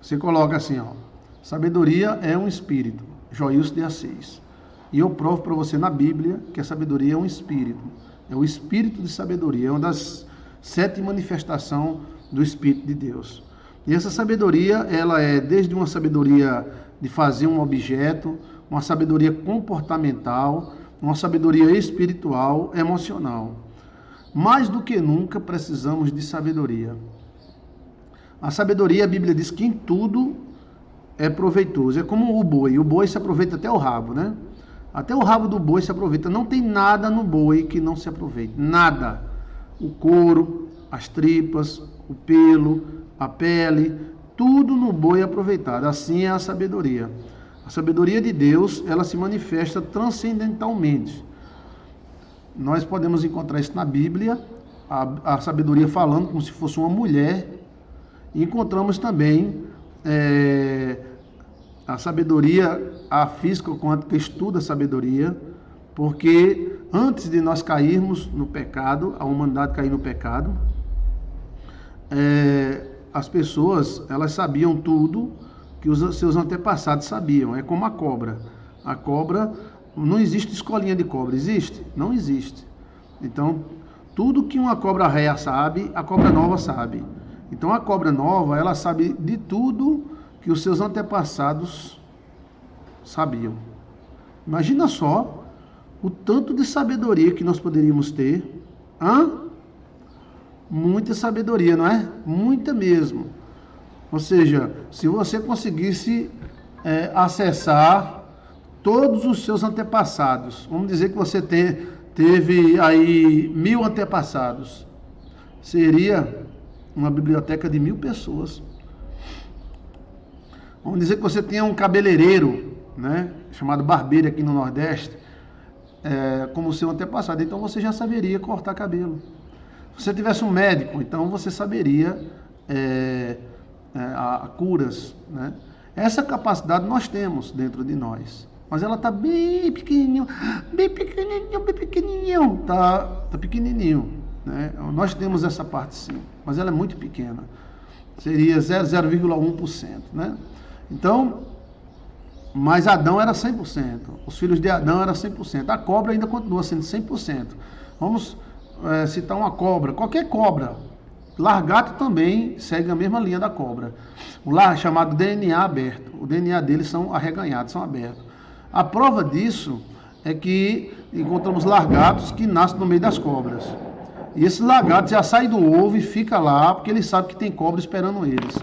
Você coloca assim, ó, sabedoria é um espírito, Joilson de Assis. E eu provo para você na Bíblia que a sabedoria é um espírito. É o espírito de sabedoria, é uma das 7 manifestações do Espírito de Deus. E essa sabedoria, ela é desde uma sabedoria de fazer um objeto, uma sabedoria comportamental, uma sabedoria espiritual, emocional. Mais do que nunca precisamos de sabedoria. A sabedoria, a Bíblia diz que em tudo é proveitoso. É como o boi se aproveita até o rabo, né? Até o rabo do boi se aproveita. Não tem nada no boi que não se aproveite. Nada. O couro, as tripas, o pelo, a pele, tudo no boi é aproveitado. Assim é a sabedoria. A sabedoria de Deus, ela se manifesta transcendentalmente. Nós podemos encontrar isso na Bíblia, a sabedoria falando como se fosse uma mulher. E encontramos também a sabedoria, a física quântica estuda a sabedoria, porque antes de nós cairmos no pecado, a humanidade cair no pecado, as pessoas, elas sabiam tudo que os seus antepassados sabiam. É como a cobra. A cobra, não existe escolinha de cobra, existe? Não existe. Então, tudo que uma cobra réia sabe, a cobra nova sabe. Então, a cobra nova, ela sabe de tudo que os seus antepassados sabiam. Imagina só o tanto de sabedoria que nós poderíamos ter. Muita sabedoria, não é? Muita mesmo. Ou seja, se você conseguisse acessar todos os seus antepassados, vamos dizer que você teve aí 1000 antepassados, seria uma biblioteca de 1000 pessoas. Vamos dizer que você tenha um cabeleireiro, né, chamado barbeiro aqui no Nordeste, como seu antepassado, então você já saberia cortar cabelo. Se você tivesse um médico, então você saberia curas, né? Essa capacidade nós temos dentro de nós, mas ela está bem pequenininho, tá pequenininho, né? Nós temos essa parte sim, mas ela é muito pequena, seria 0,1%, né? Então, mas Adão era 100%, os filhos de Adão eram 100%, a cobra ainda continua sendo 100%. Vamos citar uma cobra, qualquer cobra. Largato também segue a mesma linha da cobra. O chamado DNA aberto. O DNA deles são arreganhados, são abertos. A prova disso é que encontramos largatos que nascem no meio das cobras. E esses largatos já saem do ovo e fica lá, porque eles sabem que tem cobra esperando eles.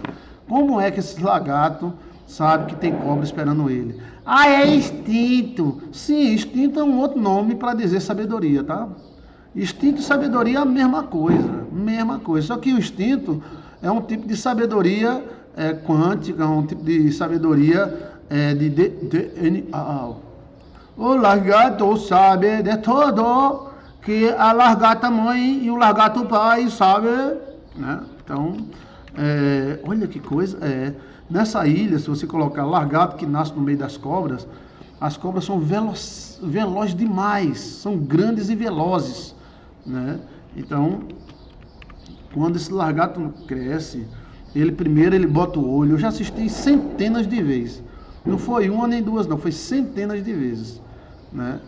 Como é que esses largatos sabem que tem cobra esperando ele? É instinto. Sim, instinto é um outro nome para dizer sabedoria, tá? Instinto e sabedoria é a mesma coisa. Só que o instinto é um tipo de sabedoria quântica, um tipo de sabedoria de DNA. O largato sabe de tudo que a largata mãe e o largato pai sabe, né? Então, olha que coisa. Nessa ilha, se você colocar largato que nasce no meio das cobras, as cobras são velozes demais, são grandes e velozes, né? Então, quando esse largato cresce, primeiro ele bota o olho. Eu já assisti centenas de vezes. Não foi uma nem duas, não, foi centenas de vezes, né?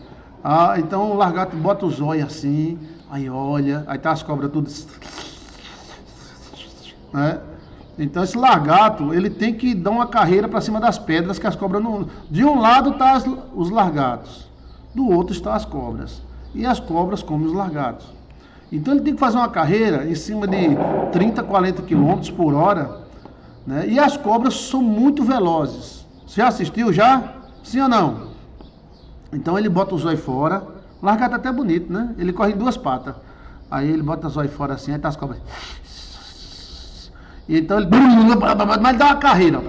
Então o largato bota os olhos assim, aí olha, aí tá as cobras todas, né? Então esse largato, ele tem que dar uma carreira para cima das pedras que as cobras não... De um lado tá os largatos, do outro estão as cobras. E as cobras comem os largatos. Então ele tem que fazer uma carreira em cima de 30, 40 km por hora, né? E as cobras são muito velozes. Você já assistiu já? Sim ou não? Então ele bota os olhos fora. O largato é até bonito, né? Ele corre em 2 patas. Aí ele bota os olhos fora assim, aí tá as cobras. Então ele... Mas dá uma carreira.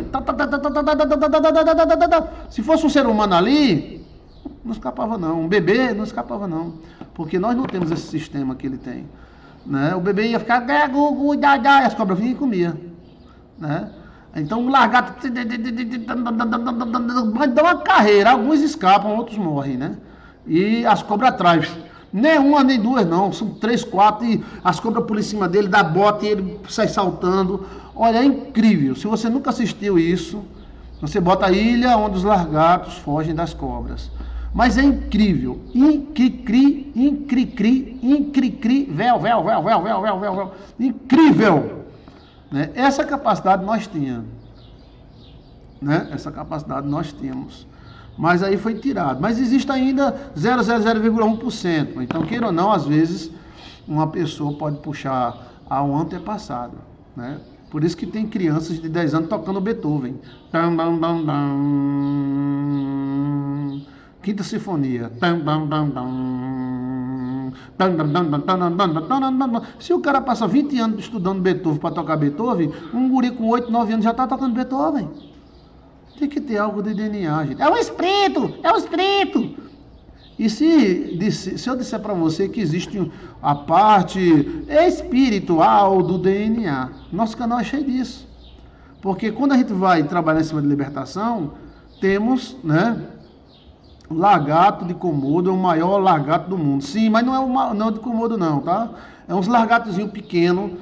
Se fosse um ser humano ali, não escapava não. Um bebê não escapava não. Porque nós não temos esse sistema que ele tem, né? O bebê ia ficar... E as cobras vinham e comiam, né? Então o largato... Mas dá uma carreira. Alguns escapam, outros morrem, né? E as cobras atrás. Nem uma, nem duas, não. São 3, 4 e as cobras pulam em cima dele, dá bota e ele sai saltando. Olha, é incrível. Se você nunca assistiu isso, você bota a ilha onde os lagartos fogem das cobras. Mas é incrível. Incri-cri, véu. Incrível. Né? Essa capacidade nós tínhamos. Né? Essa capacidade nós temos. Mas aí foi tirado. Mas existe ainda 0,1%. Então, queira ou não, às vezes, uma pessoa pode puxar a um antepassado. Né? Por isso que tem crianças de 10 anos tocando Beethoven. Quinta Sinfonia. Se o cara passa 20 anos estudando Beethoven para tocar Beethoven, um guri com 8, 9 anos já está tocando Beethoven. Tem que ter algo de DNA, gente. É um espírito! É um espírito! E se eu disser para você que existe a parte espiritual do DNA, nosso canal é cheio disso. Porque quando a gente vai trabalhar em cima de libertação, temos, né, o lagarto de Komodo, é o maior lagarto do mundo. Sim, mas não é de Komodo não, tá? É uns lagartozinhos pequenos,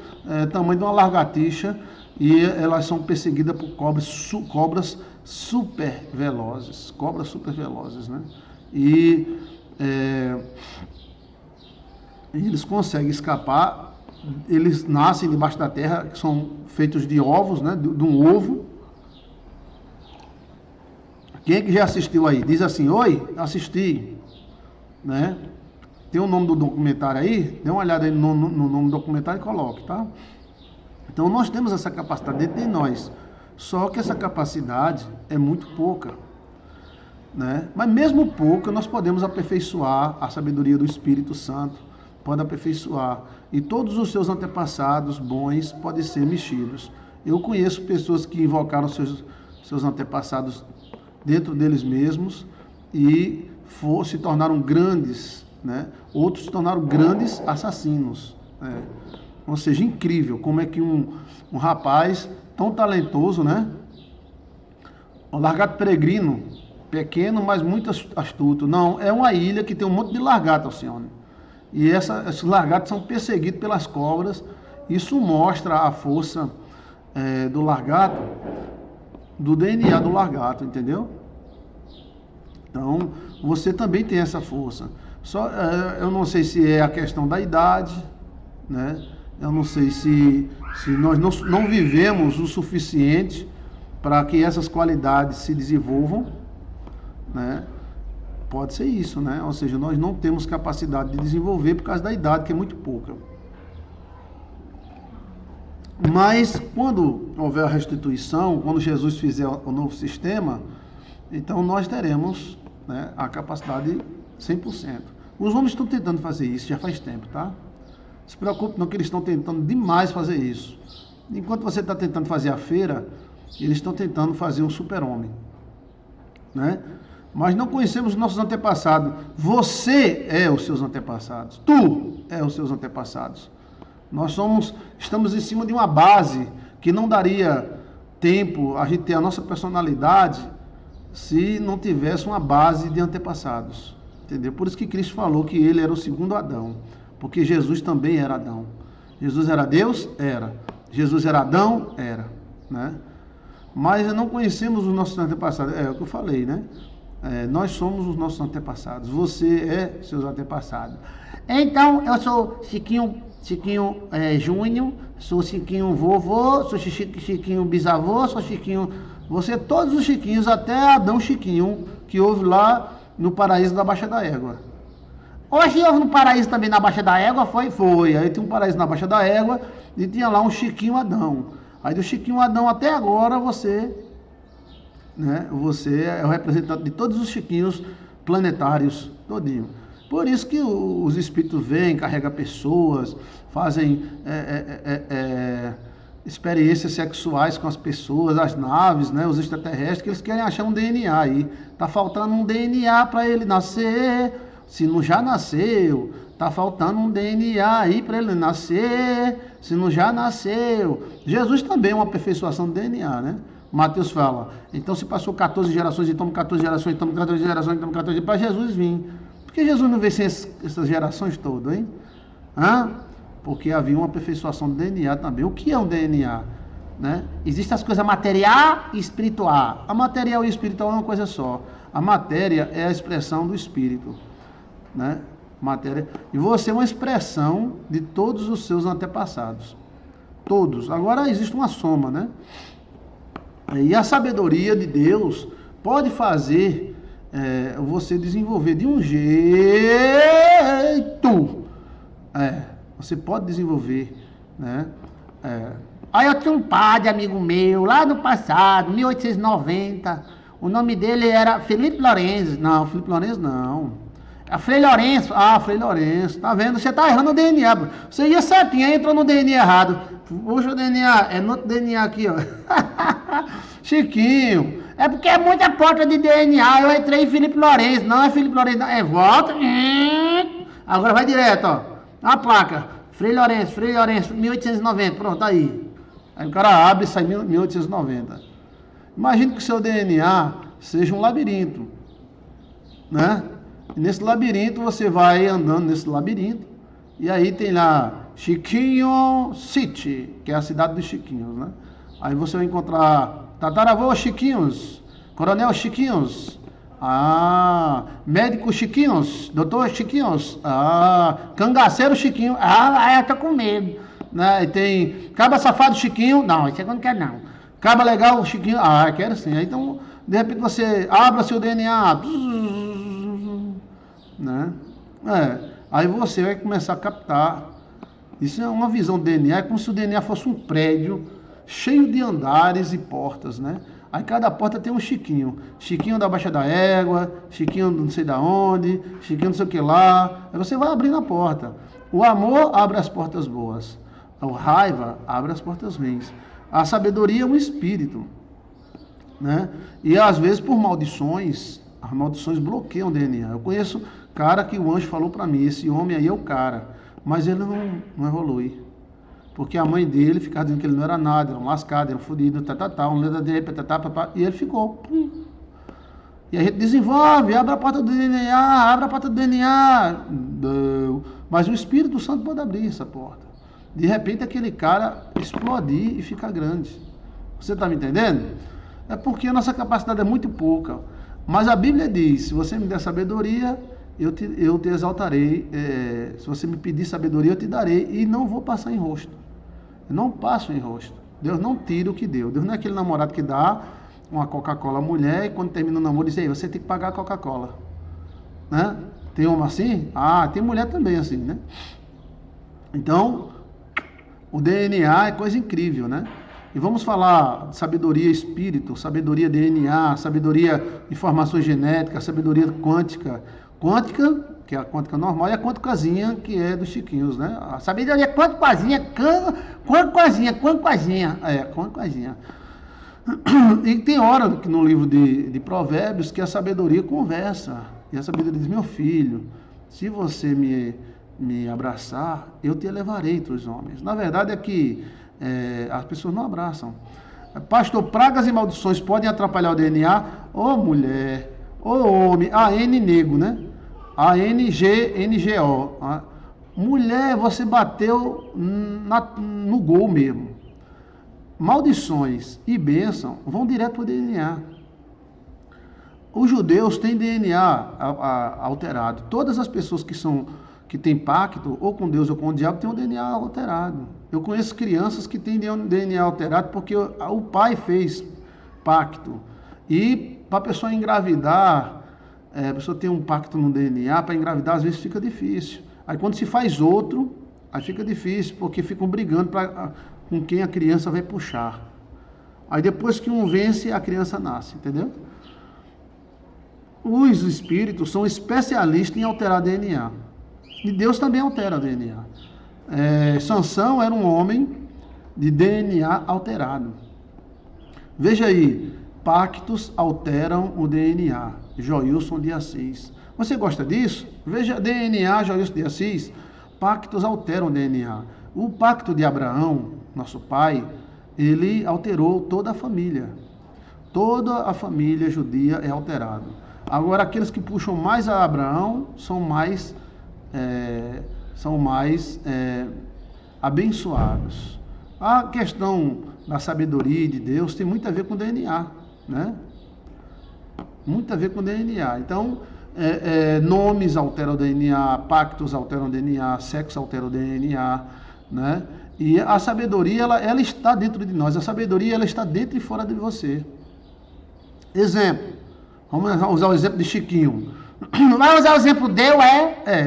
tamanho de uma lagartixa, e elas são perseguidas por cobras super velozes. Cobras super velozes, né? E eles conseguem escapar, eles nascem debaixo da terra, que são feitos de ovos, né? De um ovo. Quem é que já assistiu aí? Diz assim, oi, assisti, né? Tem o nome do documentário aí? Dê uma olhada aí no nome do documentário e coloque, tá? Então nós temos essa capacidade dentro de nós, só que essa capacidade é muito pouca, né? Mas mesmo pouca, nós podemos aperfeiçoar a sabedoria do Espírito Santo, pode aperfeiçoar, e todos os seus antepassados bons podem ser mexidos. Eu conheço pessoas que invocaram seus antepassados dentro deles mesmos e se tornaram grandes, né? Outros se tornaram grandes assassinos, né? Ou seja, incrível como é que um rapaz tão talentoso, né? Um lagarto peregrino, pequeno, mas muito astuto. Não, é uma ilha que tem um monte de lagarto, Alcione. E esses lagartos são perseguidos pelas cobras. Isso mostra a força do lagarto, do DNA do lagarto, entendeu? Então, você também tem essa força. Só, eu não sei se é a questão da idade, né? Eu não sei se nós não vivemos o suficiente para que essas qualidades se desenvolvam, né? Pode ser isso, né? Ou seja, nós não temos capacidade de desenvolver por causa da idade, que é muito pouca. Mas quando houver a restituição, quando Jesus fizer o novo sistema, então nós teremos, né, a capacidade 100%. Os homens estão tentando fazer isso já faz tempo, tá? Se preocupe não que eles estão tentando demais fazer isso. Enquanto você está tentando fazer a feira, eles estão tentando fazer um super-homem, né? Mas não conhecemos os nossos antepassados. Você é os seus antepassados. Tu é os seus antepassados. Nós estamos em cima de uma base que não daria tempo a gente ter a nossa personalidade se não tivesse uma base de antepassados. Entendeu? Por isso que Cristo falou que ele era o segundo Adão. Porque Jesus também era Adão. Jesus era Deus? Era. Jesus era Adão? Era. Né? Mas não conhecemos os nossos antepassados. É o que eu falei, né? Nós somos os nossos antepassados. Você é seus antepassados. Então, eu sou Chiquinho Júnior, sou Chiquinho vovô, sou Chiquinho bisavô, sou Chiquinho... Você, todos os Chiquinhos, até Adão Chiquinho, que houve lá no paraíso da Baixa da Égua. Hoje houve no paraíso também na Baixa da Égua, foi. Aí tinha um paraíso na Baixa da Égua e tinha lá um Chiquinho Adão. Aí do Chiquinho Adão até agora você, né? Você é o representante de todos os Chiquinhos planetários, todinho. Por isso que os espíritos vêm, carregam pessoas, fazem experiências sexuais com as pessoas, as naves, né? Os extraterrestres, que eles querem achar um DNA aí. Tá faltando um DNA para ele nascer. Se não já nasceu, tá faltando um DNA aí para ele nascer. Se não já nasceu. Jesus também é uma aperfeiçoação do DNA, né? Mateus fala, então se passou 14 gerações, então 14 gerações, então 14 gerações, então 14 para Jesus vir. Por que Jesus não veio sem essas gerações todas, hein? Porque havia uma aperfeiçoação do DNA também. O que é um DNA? Né? Existem as coisas material e espiritual. A material e o espiritual é uma coisa só. A matéria é a expressão do espírito. Né? Matéria. E você é uma expressão de todos os seus antepassados. Todos. Agora existe uma soma, né? E a sabedoria de Deus pode fazer você desenvolver de um jeito. Você pode desenvolver, né? Aí eu tinha um padre, amigo meu, lá no passado, 1890. O nome dele era Felipe Lourenço. Não, Felipe Lourenço não. Frei Lourenço. Frei Lourenço. Tá vendo? Você tá errando o DNA. Você ia certinho, aí entrou no DNA errado. Puxa o DNA, é no outro DNA aqui, ó. Chiquinho. É porque é muita porta de DNA. Eu entrei em Felipe Lourenço. Não é Felipe Lourenço, não. É volta. Agora vai direto, ó. A placa. Frei Lourenço, 1890. Pronto, aí. Aí o cara abre e sai 1890. Imagine que o seu DNA seja um labirinto, né? E nesse labirinto você vai andando nesse labirinto e aí tem lá Chiquinho City, que é a cidade dos Chiquinhos, né? Aí você vai encontrar tataravô Chiquinhos, coronel Chiquinhos, médico Chiquinhos, doutor Chiquinhos, cangaceiro Chiquinho, eu tô com medo, né? E tem cabra safado Chiquinho, não, esse aqui eu não quero não. Cabra legal Chiquinho, quero sim. Aí, então, de repente você abre seu DNA, né? Aí você vai começar a captar. Isso é uma visão do DNA, é como se o DNA fosse um prédio cheio de andares e portas, né? Aí cada porta tem um Chiquinho. Chiquinho da Baixa da Égua, Chiquinho não sei da onde, Chiquinho não sei o que lá. Aí você vai abrindo a porta. O amor abre as portas boas. A raiva abre as portas ruins. A sabedoria é um espírito, né? E às vezes por maldições, as maldições bloqueiam o DNA. Eu conheço cara que o anjo falou para mim, esse homem aí é o cara, mas ele não evolui. Porque a mãe dele ficava dizendo que ele não era nada, era um lascado, era um fodido, um letra dele, e ele ficou. E a gente desenvolve, abre a porta do DNA, mas o Espírito Santo pode abrir essa porta. De repente aquele cara explodir e ficar grande. Você está me entendendo? É porque a nossa capacidade é muito pouca. Mas a Bíblia diz, se você me der sabedoria, eu te exaltarei. Se você me pedir sabedoria, eu te darei. E não vou passar em rosto. Eu não passo em rosto. Deus não tira o que deu. Deus não é aquele namorado que dá uma Coca-Cola à mulher e quando termina o namoro diz, você tem que pagar a Coca-Cola. Né? Tem homem assim? Tem mulher também assim, né? Então, o DNA é coisa incrível, né? E vamos falar de sabedoria espírito, sabedoria DNA, sabedoria informações genéticas, sabedoria quântica. Quântica, que é a quântica normal, e a quânticazinha, que é dos Chiquinhos, né? A sabedoria quânticazinha. Quânticazinha. E tem hora que no livro de Provérbios que a sabedoria conversa. E a sabedoria diz, meu filho, se você me abraçar, eu te elevarei entre os homens. Na verdade é que as pessoas não abraçam. Pastor, pragas e maldições podem atrapalhar o DNA? Mulher, homem, N nego, né? NGO. Mulher, você bateu no gol mesmo. Maldições e bênção vão direto para o DNA. Os judeus têm DNA alterado. Todas as pessoas que têm pacto, ou com Deus ou com o diabo, têm um DNA alterado. Eu conheço crianças que têm DNA alterado porque o pai fez pacto. E para a pessoa engravidar, a pessoa tem um pacto no DNA, para engravidar às vezes fica difícil. Aí quando se faz outro, aí fica difícil, porque ficam brigando com quem a criança vai puxar. Aí depois que um vence, a criança nasce, entendeu? Os espíritos são especialistas em alterar DNA. E Deus também altera DNA. Sansão era um homem de DNA alterado. Veja aí, pactos alteram o DNA. Joilson de Assis. Você gosta disso? Veja DNA, Joilson de Assis. Pactos alteram o DNA. O pacto de Abraão, nosso pai, ele alterou toda a família. Toda a família judia é alterada. Agora, aqueles que puxam mais a Abraão são mais abençoados. A questão da sabedoria de Deus tem muito a ver com o DNA, né? Muito a ver com o DNA. Então, nomes alteram o DNA, pactos alteram o DNA, sexo altera o DNA, né? E a sabedoria, ela está dentro de nós. A sabedoria, ela está dentro e fora de você. Exemplo. Vamos usar o exemplo de Chiquinho. Vai usar o exemplo deu,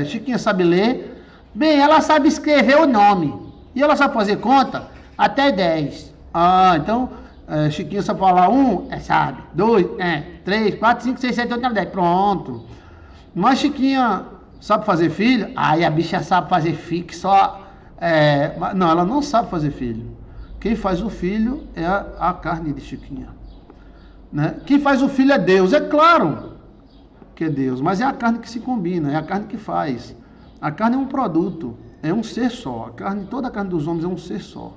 Chiquinha sabe ler. Bem, ela sabe escrever o nome. E ela sabe fazer conta até 10. Então, Chiquinha sabe falar 1, sabe. 2, 3, 4, 5, 6, 7, 8, 9, 10. Pronto. Mas Chiquinha sabe fazer filho? A bicha sabe fazer filho que só... não, ela não sabe fazer filho. Quem faz o filho é a carne de Chiquinha. Né? Quem faz o filho é Deus, é claro que é Deus, mas é a carne que se combina, é a carne que faz. A carne é um produto, é um ser só. Toda a carne dos homens é um ser só.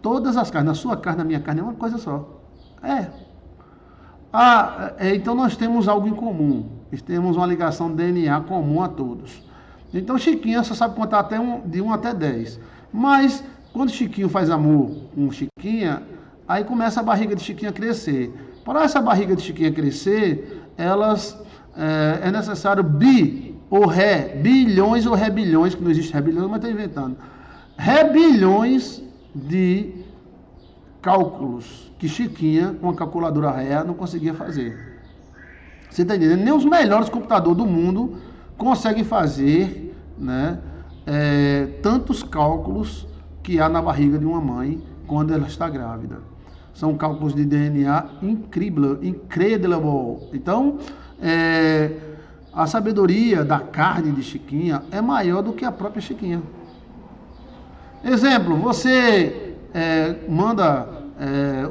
Todas as carnes, a sua carne, a minha carne é uma coisa só. Então nós temos algo em comum, temos uma ligação de DNA comum a todos. Então Chiquinha só sabe contar de 1 até 10. Mas quando Chiquinho faz amor com Chiquinha, aí começa a barriga de Chiquinha a crescer. Para essa barriga de Chiquinha crescer, é necessário bilhões ou rebilhões, que não existe rebilhões, mas estou inventando. Rebilhões de cálculos que Chiquinha, com a calculadora ré, não conseguia fazer. Você está entendendo? Nem os melhores computadores do mundo conseguem fazer, né, tantos cálculos que há na barriga de uma mãe quando ela está grávida. São cálculos de DNA incrível. Então, a sabedoria da carne de Chiquinha é maior do que a própria Chiquinha. Exemplo, você manda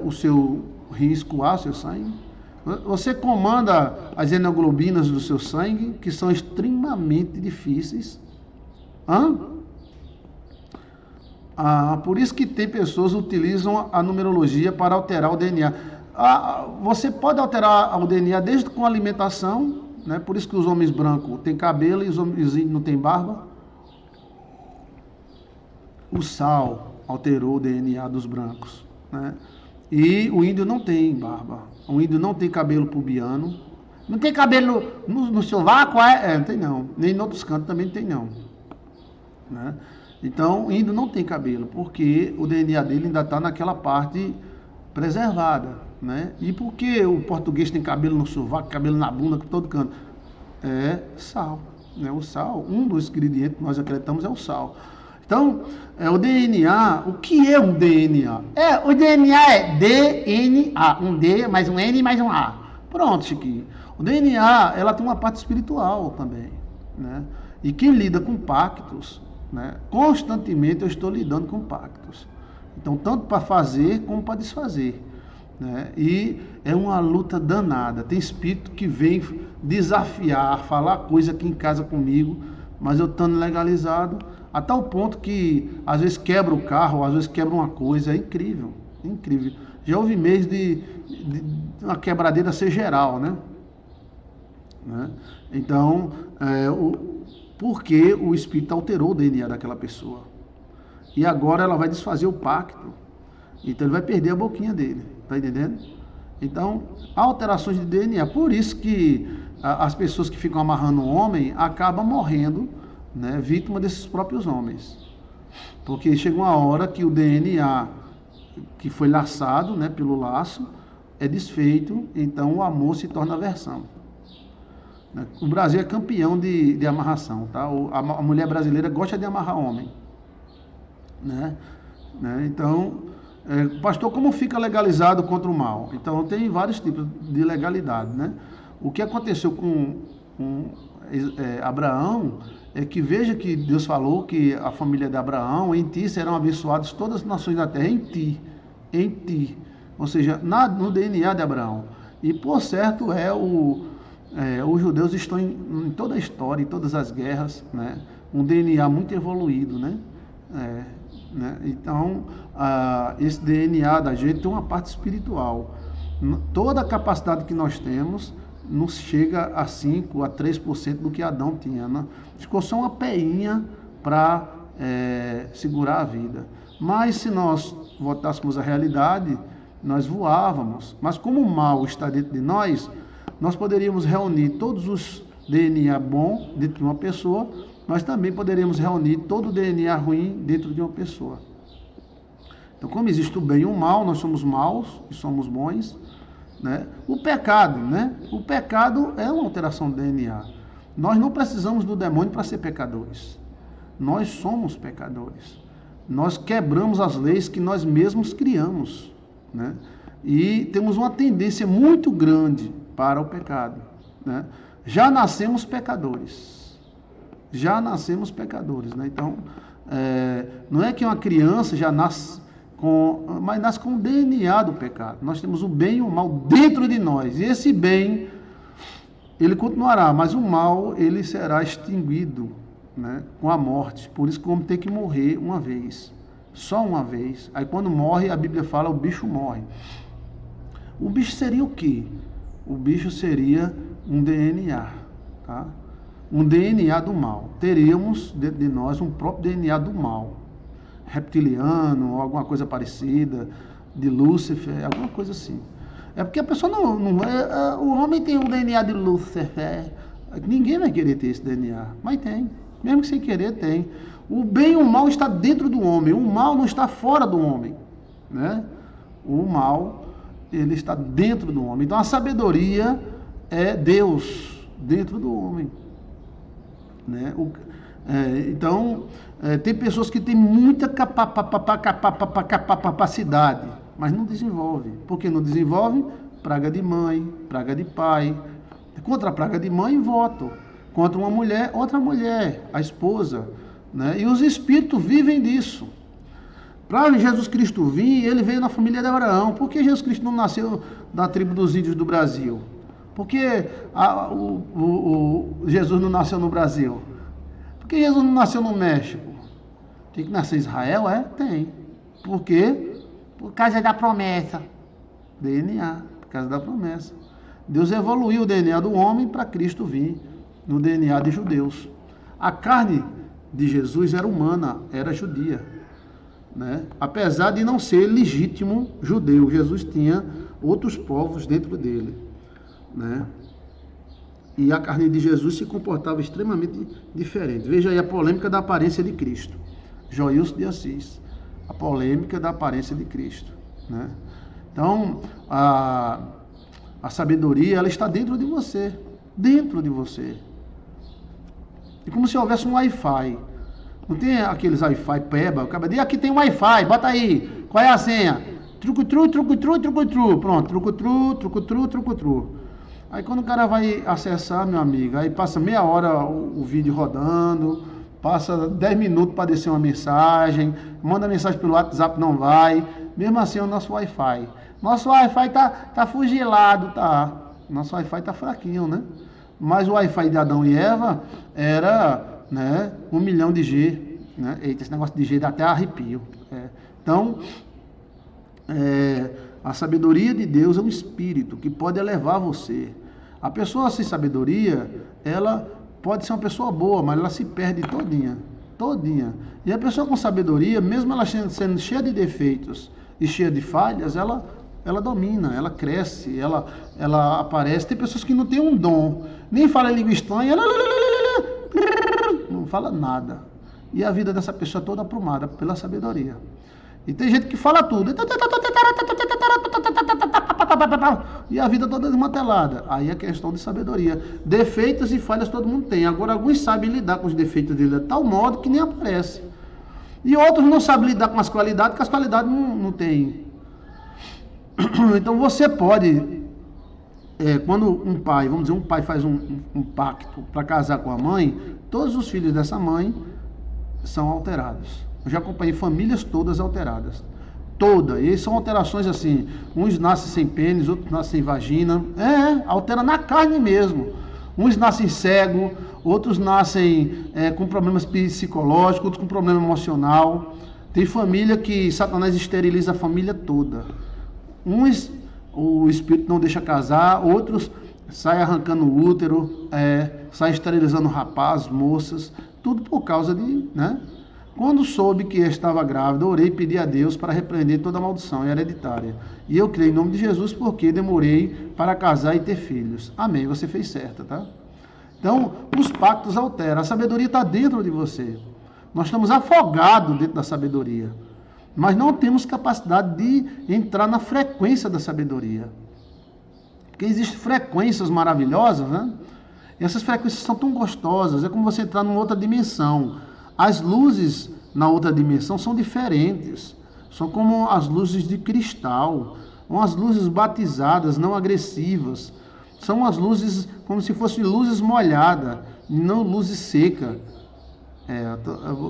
o seu rim escoar, o seu sangue. Você comanda as hemoglobinas do seu sangue, que são extremamente difíceis. Por isso que tem pessoas que utilizam a numerologia para alterar o DNA. Você pode alterar o DNA desde com alimentação, né? Por isso que os homens brancos têm cabelo e os homens não têm barba. O sal alterou o DNA dos brancos, né? E o índio não tem barba. O índio não tem cabelo pubiano. Não tem cabelo no sovaco? Não tem não. Nem em outros cantos também não tem não. Né? Então, o índio não tem cabelo, porque o DNA dele ainda está naquela parte preservada, né? E por que o português tem cabelo no sovaco, cabelo na bunda, por todo canto? É sal, né? O sal, um dos ingredientes que nós acreditamos é o sal. Então, o DNA, o que é um DNA? O DNA é DNA, um D mais um N mais um A. Pronto, Chiquinho. O DNA, ela tem uma parte espiritual também, né? E quem lida com pactos, né? Constantemente eu estou lidando com pactos. Então, tanto para fazer como para desfazer, né? E é uma luta danada. Tem espírito que vem desafiar, falar coisa aqui em casa comigo, mas eu estando legalizado, a tal ponto que às vezes quebra o carro, às vezes quebra uma coisa. É incrível, incrível. Já houve mês de uma quebradeira ser geral, né? Então, porque o espírito alterou o DNA daquela pessoa. E agora ela vai desfazer o pacto. Então ele vai perder a boquinha dele. Tá entendendo? Então, há alterações de DNA. Por isso que as pessoas que ficam amarrando o homem acabam morrendo, né, vítima desses próprios homens. Porque chega uma hora que o DNA que foi laçado, né, pelo laço é desfeito, então o amor se torna aversão. O Brasil é campeão de amarração, tá? A mulher brasileira gosta de amarrar homem, né? Então, pastor, como fica legalizado contra o mal? Então, tem vários tipos de legalidade, né? O que aconteceu com Abraão é que veja que Deus falou que a família de Abraão, em ti serão abençoadas todas as nações da terra, em ti. Ou seja, no DNA de Abraão. E por certo os judeus estão em toda a história, em todas as guerras, né? Um DNA muito evoluído, né? Então, esse DNA da gente tem uma parte espiritual. Toda a capacidade que nós temos não chega a 5%, a 3% do que Adão tinha, né? Ficou só uma peinha para segurar a vida. Mas se nós voltássemos à realidade, nós voávamos. Mas como o mal está dentro de nós, nós poderíamos reunir todos os DNA bom dentro de uma pessoa, mas também poderíamos reunir todo o DNA ruim dentro de uma pessoa. Então, como existe o bem e o mal, nós somos maus e somos bons, né? O pecado, né? O pecado é uma alteração do DNA. Nós não precisamos do demônio para ser pecadores. Nós somos pecadores. Nós quebramos as leis que nós mesmos criamos, né? E temos uma tendência muito grande para o pecado, né? Já nascemos pecadores. Já nascemos pecadores, né? Então, não é que uma criança já nasce mas nasce com o DNA do pecado. Nós temos o bem e o mal dentro de nós. E esse bem, ele continuará, mas o mal, ele será extinguido, né, com a morte. Por isso que o homem tem que morrer uma vez. Só uma vez. Aí quando morre, a Bíblia fala, o bicho morre. O bicho seria o quê? O bicho seria um DNA, tá? Um DNA do mal. Teríamos dentro de nós um próprio DNA do mal. Reptiliano, ou alguma coisa parecida, de Lúcifer, alguma coisa assim. É porque a pessoa o homem tem um DNA de Lúcifer. Ninguém vai querer ter esse DNA, mas tem. Mesmo que sem querer, tem. O bem e o mal está dentro do homem. O mal não está fora do homem, né? O mal, ele está dentro do homem. Então a sabedoria é Deus dentro do homem, né? Então, tem pessoas que têm muita capacidade, mas não desenvolvem. Por que não desenvolvem? Praga de mãe, praga de pai. Contra a praga de mãe, voto. Contra uma mulher, outra mulher, a esposa, né? E os espíritos vivem disso. Para Jesus Cristo vir, ele veio na família de Abraão. Por que Jesus Cristo não nasceu da tribo dos índios do Brasil? Por que Jesus não nasceu no Brasil? Por que Jesus não nasceu no México? Tem que nascer em Israel? Tem. Por quê? Por causa da promessa. DNA, por causa da promessa. Deus evoluiu o DNA do homem para Cristo vir no DNA de judeus. A carne de Jesus era humana, era judia, né? Apesar de não ser legítimo judeu, Jesus tinha outros povos dentro dele, né? E a carne de Jesus se comportava extremamente diferente. Veja aí a polêmica da aparência de Cristo. Joilson de Assis. A polêmica da aparência de Cristo, né? Então, a sabedoria, ela está dentro de você. Dentro de você. É como se houvesse um Wi-Fi. Não tem aqueles Wi-Fi peba. Acaba de aqui tem um Wi-Fi, bota aí. Qual é a senha? Truco-tru, truco-tru, truco-tru. Pronto, truco-tru, truco-tru, truco-tru. Aí quando o cara vai acessar, meu amigo, aí passa meia hora o vídeo rodando, passa 10 minutos para descer uma mensagem, manda mensagem pelo WhatsApp, não vai. Mesmo assim é o nosso Wi-Fi. Nosso Wi-Fi tá fugilado, tá? Nosso Wi-Fi tá fraquinho, né? Mas o Wi-Fi de Adão e Eva era, né, 1 milhão de G, né? Eita, esse negócio de G dá até arrepio. Então, a sabedoria de Deus é um espírito que pode elevar você. A pessoa sem sabedoria, ela pode ser uma pessoa boa, mas ela se perde todinha. E a pessoa com sabedoria, mesmo ela sendo cheia de defeitos e cheia de falhas, ela domina, ela cresce, ela aparece. Tem pessoas que não têm um dom, nem fala língua estranha, não fala nada. E a vida dessa pessoa é toda aprumada pela sabedoria. E tem gente que fala tudo. E a vida toda desmantelada. Aí é questão de sabedoria. Defeitos e falhas todo mundo tem. Agora, alguns sabem lidar com os defeitos dele de tal modo que nem aparece. E outros não sabem lidar com as qualidades, porque as qualidades não tem. Então você pode, quando um pai, vamos dizer, um pai faz um pacto para casar com a mãe, todos os filhos dessa mãe são alterados. Eu já acompanhei famílias todas alteradas. Todas. E são alterações assim. Uns nascem sem pênis, outros nascem sem vagina. Altera na carne mesmo. Uns nascem cegos, outros nascem com problemas psicológicos, outros com problema emocional. Tem família que Satanás esteriliza a família toda. Uns o espírito não deixa casar, outros sai arrancando o útero, sai esterilizando rapazes, moças, tudo por causa de, né? Quando soube que estava grávida, orei e pedi a Deus para repreender toda maldição hereditária. E eu criei em nome de Jesus porque demorei para casar e ter filhos. Amém, você fez certo, tá? Então, os pactos alteram. A sabedoria está dentro de você. Nós estamos afogados dentro da sabedoria. Mas não temos capacidade de entrar na frequência da sabedoria. Porque existem frequências maravilhosas, né? E essas frequências são tão gostosas. É como você entrar numa outra dimensão. As luzes na outra dimensão são diferentes. São como as luzes de cristal. São as luzes batizadas, não agressivas. São as luzes como se fossem luzes molhadas, não luzes secas.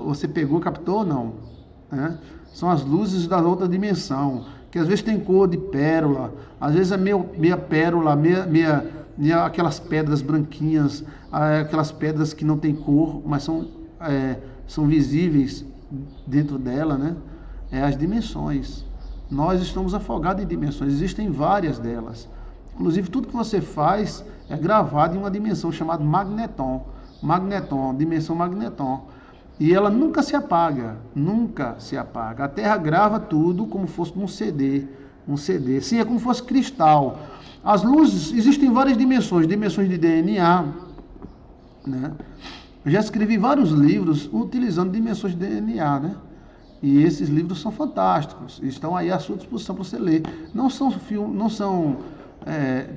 Você pegou, captou ou não? São as luzes da outra dimensão, que às vezes tem cor de pérola, às vezes é meia pérola, meia aquelas pedras branquinhas, aquelas pedras que não tem cor, mas são visíveis dentro dela, né? As dimensões. Nós estamos afogados em dimensões, existem várias delas. Inclusive, tudo que você faz é gravado em uma dimensão chamada magneton, dimensão magneton. E ela nunca se apaga, nunca se apaga. A Terra grava tudo como fosse um CD. Sim, é como fosse cristal. As luzes, existem várias dimensões de DNA, né? Eu já escrevi vários livros utilizando dimensões de DNA, né? E esses livros são fantásticos, estão aí à sua disposição para você ler. Não são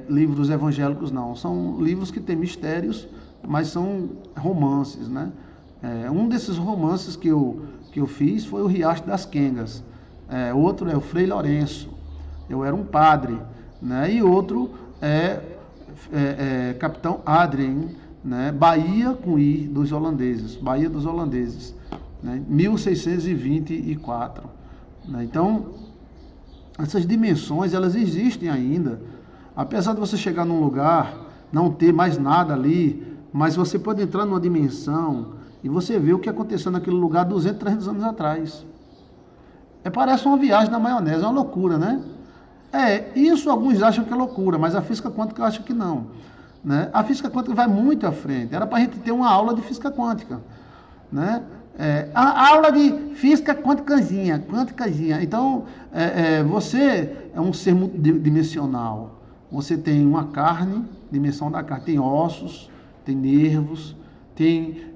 livros evangélicos, não. São livros que têm mistérios, mas são romances, né? Um desses romances que eu fiz foi o Riacho das Quengas. Outro é o Frei Lourenço. Eu era um padre, né? E outro é Capitão Adrien, né? Bahia com I dos holandeses. Bahia dos holandeses, né? 1624. Né? Então, essas dimensões, elas existem ainda. Apesar de você chegar num lugar, não ter mais nada ali, mas você pode entrar numa dimensão e você vê o que aconteceu naquele lugar 200, 300 anos atrás. Parece uma viagem na maionese, é uma loucura, né? Isso alguns acham que é loucura, mas a física quântica acha que não. Né? A física quântica vai muito à frente. Era para a gente ter uma aula de física quântica. Né? A aula de física quânticazinha. Então, você é um ser multidimensional. Você tem uma carne, dimensão da carne, tem ossos, tem nervos, tem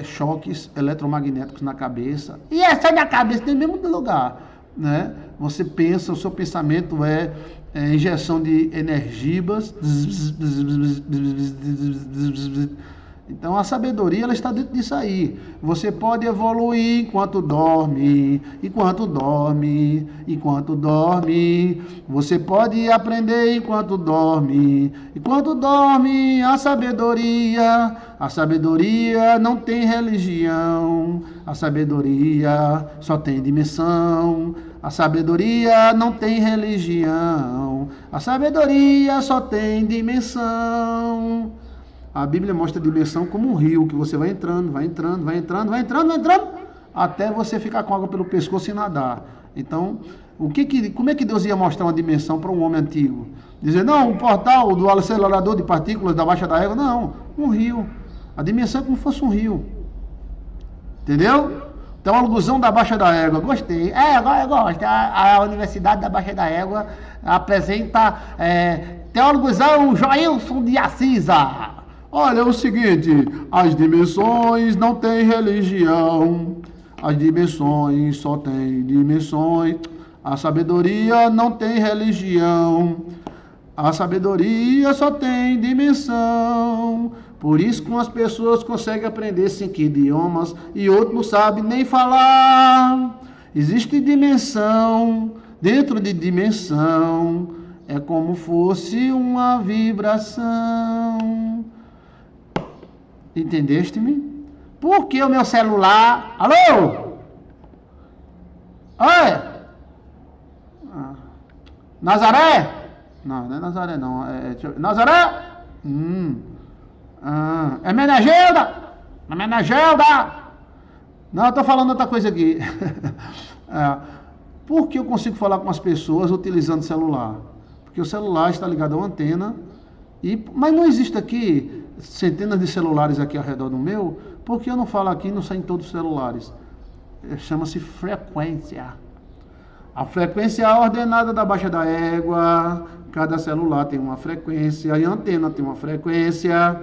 choques eletromagnéticos na cabeça. E essa na cabeça tem mesmo lugar. Né? Você pensa, o seu pensamento é injeção de energias. Então a sabedoria ela está dentro disso aí. Você pode evoluir enquanto dorme. Você pode aprender enquanto dorme. A sabedoria não tem religião. A sabedoria só tem dimensão. A sabedoria não tem religião. A sabedoria só tem dimensão. A Bíblia mostra a dimensão como um rio, que você vai entrando, até você ficar com água pelo pescoço e nadar. Então, como é que Deus ia mostrar uma dimensão para um homem antigo? Dizer, não, um portal do acelerador de partículas da baixa da égua, não, um rio. A dimensão é como se fosse um rio. Entendeu? Então, a alusão da Baixa da Égua, gostei. Eu gosto. A Universidade da Baixa da Égua apresenta teólogos o Joilson de Assis. Olha, é o seguinte, as dimensões não têm religião, as dimensões só têm dimensões, a sabedoria não tem religião, a sabedoria só tem dimensão. Por isso que umas pessoas conseguem aprender 5 idiomas e outros não sabem nem falar. Existe dimensão, dentro de dimensão, é como fosse uma vibração. Entendeste-me? Por que o meu celular... Alô? Oi? Nazaré? Não é Nazaré não. Nazaré? É Menegilda? Não, eu estou falando outra coisa aqui. Por que eu consigo falar com as pessoas utilizando celular? Porque o celular está ligado a uma antena Mas não existe aqui centenas de celulares aqui ao redor do meu, porque eu não falo aqui, não saem todos os celulares. Chama-se frequência. A frequência é a ordenada da baixa da égua, cada celular tem uma frequência, e a antena tem uma frequência.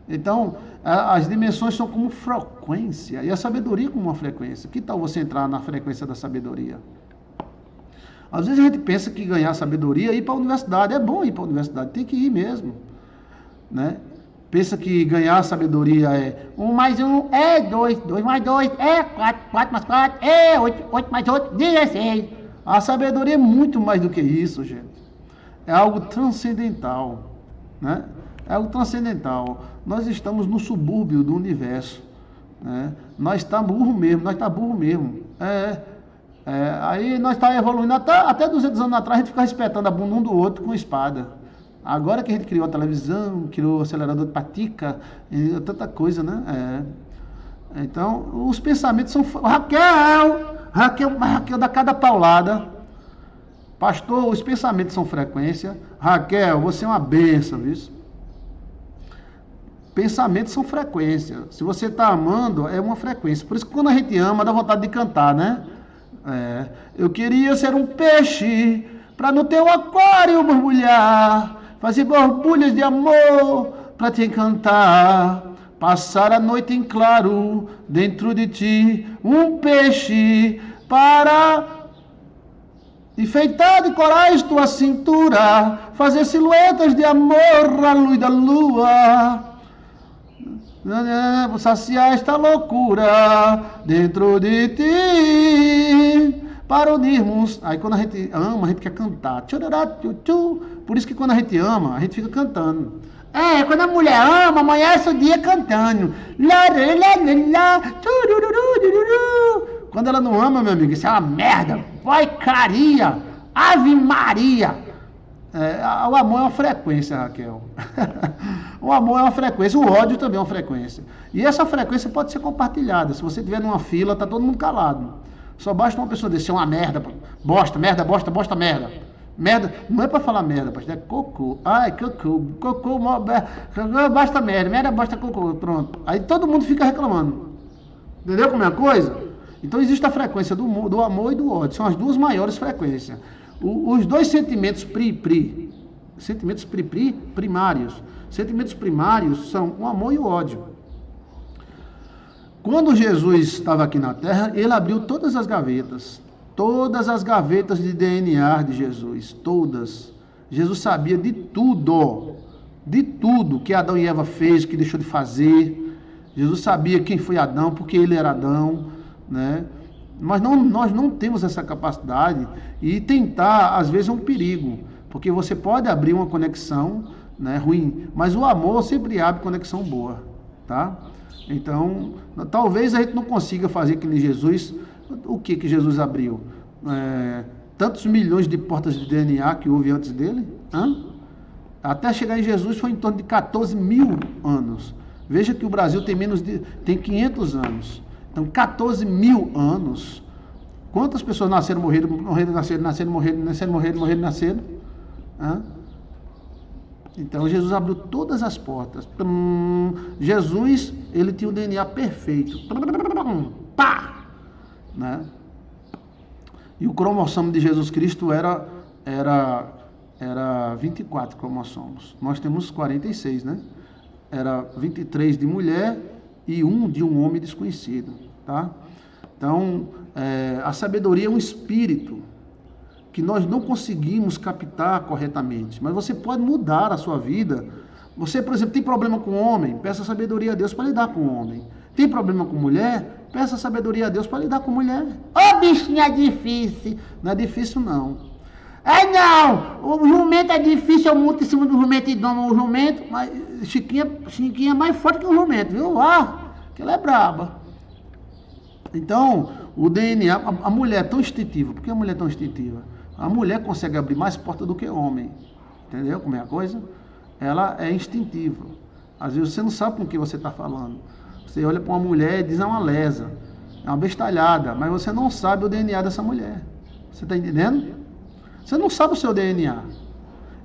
Então, as dimensões são como frequência, e a sabedoria como uma frequência. Que tal você entrar na frequência da sabedoria? Às vezes a gente pensa que ganhar sabedoria é ir para a universidade. É bom ir para a universidade, tem que ir mesmo, né? Pensa que ganhar sabedoria é 1 mais 1 é 2, 2 mais 2 é 4, 4 mais 4 é 8, 8 mais 8, 16. A sabedoria é muito mais do que isso, gente. É algo transcendental, né? É algo transcendental. Nós estamos no subúrbio do universo, né? Nós está burro mesmo. Aí nós está evoluindo, até 200 anos atrás a gente ficava espetando a bunda um do outro com espada. Agora que a gente criou a televisão, criou o acelerador de patica, e tanta coisa, né? Então, os pensamentos são... Raquel dá cada paulada. Pastor, os pensamentos são frequência. Raquel, você é uma bênção, viu? Pensamentos são frequência. Se você está amando, é uma frequência. Por isso que quando a gente ama, dá vontade de cantar, né? Eu queria ser um peixe para no teu aquário borbulhar, fazer borbulhas de amor para te encantar, passar a noite em claro dentro de ti, um peixe para enfeitar de corais tua cintura, fazer silhuetas de amor à luz da lua, saciar esta loucura dentro de ti, para unirmos. Aí quando a gente ama, a gente quer cantar. Por isso que quando a gente ama, a gente fica cantando. Quando a mulher ama, amanhece o dia cantando. Quando ela não ama, meu amigo, isso é uma merda. Porcaria. Ave Maria. O amor é uma frequência, Raquel. O amor é uma frequência, o ódio também é uma frequência. E essa frequência pode ser compartilhada. Se você estiver numa fila, tá todo mundo calado. Só basta uma pessoa dizer, é uma merda, bosta, merda, bosta, bosta, merda. Merda, não é para falar merda, pastor, é cocô. Ai, cocô, basta merda, bosta, cocô, pronto. Aí todo mundo fica reclamando. Entendeu como é a coisa? Então existe a frequência do amor e do ódio. São as duas maiores frequências. Os dois sentimentos primários. Sentimentos primários são o amor e o ódio. Quando Jesus estava aqui na terra, ele abriu todas as gavetas de DNA de Jesus, todas. Jesus sabia de tudo que Adão e Eva fez, que deixou de fazer. Jesus sabia quem foi Adão, porque ele era Adão, né? Mas nós não temos essa capacidade, e tentar, às vezes, é um perigo, porque você pode abrir uma conexão, né, ruim, mas o amor sempre abre conexão boa, tá? Então, talvez a gente não consiga fazer que nem Jesus. O que Jesus abriu? Tantos milhões de portas de DNA que houve antes dele? Até chegar em Jesus foi em torno de 14 mil anos. Veja que o Brasil tem 500 anos. Então, 14 mil anos. Quantas pessoas nasceram, morreram, nasceram? Então, Jesus abriu todas as portas. Jesus, ele tinha o DNA perfeito. Pá! Né? E o cromossomo de Jesus Cristo era 24 cromossomos. Nós temos 46, né? Era 23 de mulher e um de um homem desconhecido, tá? Então, a sabedoria é um espírito que nós não conseguimos captar corretamente, mas você pode mudar a sua vida. Você, por exemplo, tem problema com homem, peça sabedoria a Deus para lidar com o homem. Tem problema com mulher, peça sabedoria a Deus para lidar com mulher. Bichinho, é difícil. Não é difícil, não. Não, o jumento é difícil, eu monto em cima do jumento e domo o jumento, mas Chiquinha é mais forte que o jumento, viu? Que ela é braba. Então, o DNA, a mulher é tão instintiva. Por que a mulher é tão instintiva? A mulher consegue abrir mais porta do que o homem. Entendeu como é a coisa? Ela é instintiva. Às vezes você não sabe com o que você está falando. Você olha para uma mulher e diz, é uma lesa, é uma bestalhada, mas você não sabe o DNA dessa mulher. Você está entendendo? Você não sabe o seu DNA.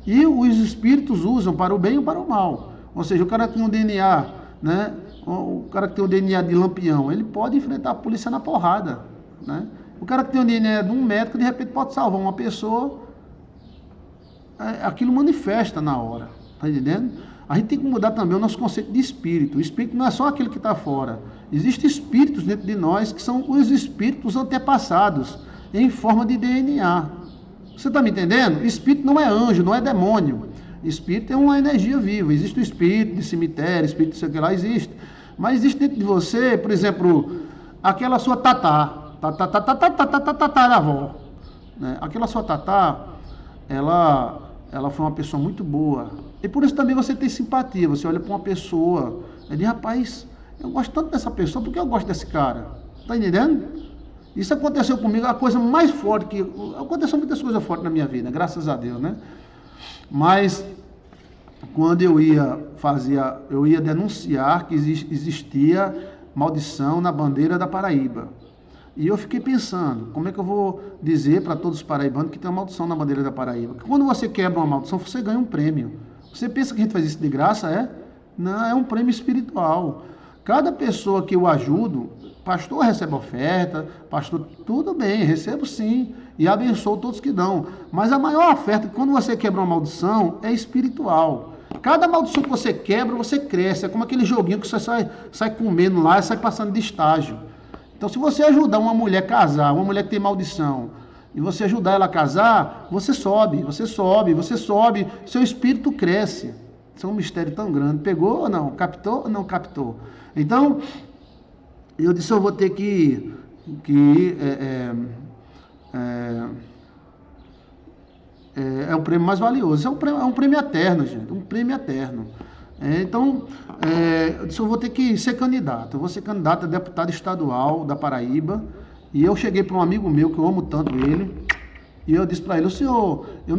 E os espíritos usam para o bem ou para o mal. Ou seja, o cara tem um DNA, né? O cara que tem o DNA de Lampião, ele pode enfrentar a polícia na porrada, né? O cara que tem o DNA de um médico, de repente pode salvar uma pessoa, aquilo manifesta na hora, tá entendendo? A gente tem que mudar também o nosso conceito de espírito. O espírito não é só aquele que está fora. Existem espíritos dentro de nós que são os espíritos antepassados, em forma de DNA. Você está me entendendo? Espírito não é anjo, não é demônio. Espírito é uma energia viva. Existe o espírito de cemitério, espírito de sei que lá, existe. Mas existe dentro de você, por exemplo, aquela sua tataravó, né? Aquela sua tatá, ela foi uma pessoa muito boa. E por isso também você tem simpatia. Você olha para uma pessoa e diz, rapaz, eu gosto tanto dessa pessoa, por que eu gosto desse cara? Tá entendendo? Isso aconteceu comigo, a coisa mais forte que... Aconteceu muitas coisas fortes na minha vida, graças a Deus, né? Mas quando eu ia denunciar que existia maldição na bandeira da Paraíba. E eu fiquei pensando, como é que eu vou dizer para todos os paraibanos que tem uma maldição na bandeira da Paraíba? Que quando você quebra uma maldição, você ganha um prêmio. Você pensa que a gente faz isso de graça, é? Não, é um prêmio espiritual. Cada pessoa que eu ajudo, pastor recebe oferta, pastor, tudo bem, recebo sim, e abençoo todos que dão. Mas a maior oferta, quando você quebra uma maldição, é espiritual. Cada maldição que você quebra, você cresce. É como aquele joguinho que você sai comendo lá e sai passando de estágio. Então, se você ajudar uma mulher a casar, uma mulher que tem maldição, e você ajudar ela a casar, você sobe, seu espírito cresce. Isso é um mistério tão grande. Pegou ou não? Captou ou não captou? Então, eu disse, eu vou ter que é o prêmio mais valioso. É um prêmio eterno, gente. Um prêmio eterno. Então, eu disse, eu vou ter que ser candidato. Eu vou ser candidato a deputado estadual da Paraíba. E eu cheguei para um amigo meu, que eu amo tanto ele, e eu disse para ele, o senhor, eu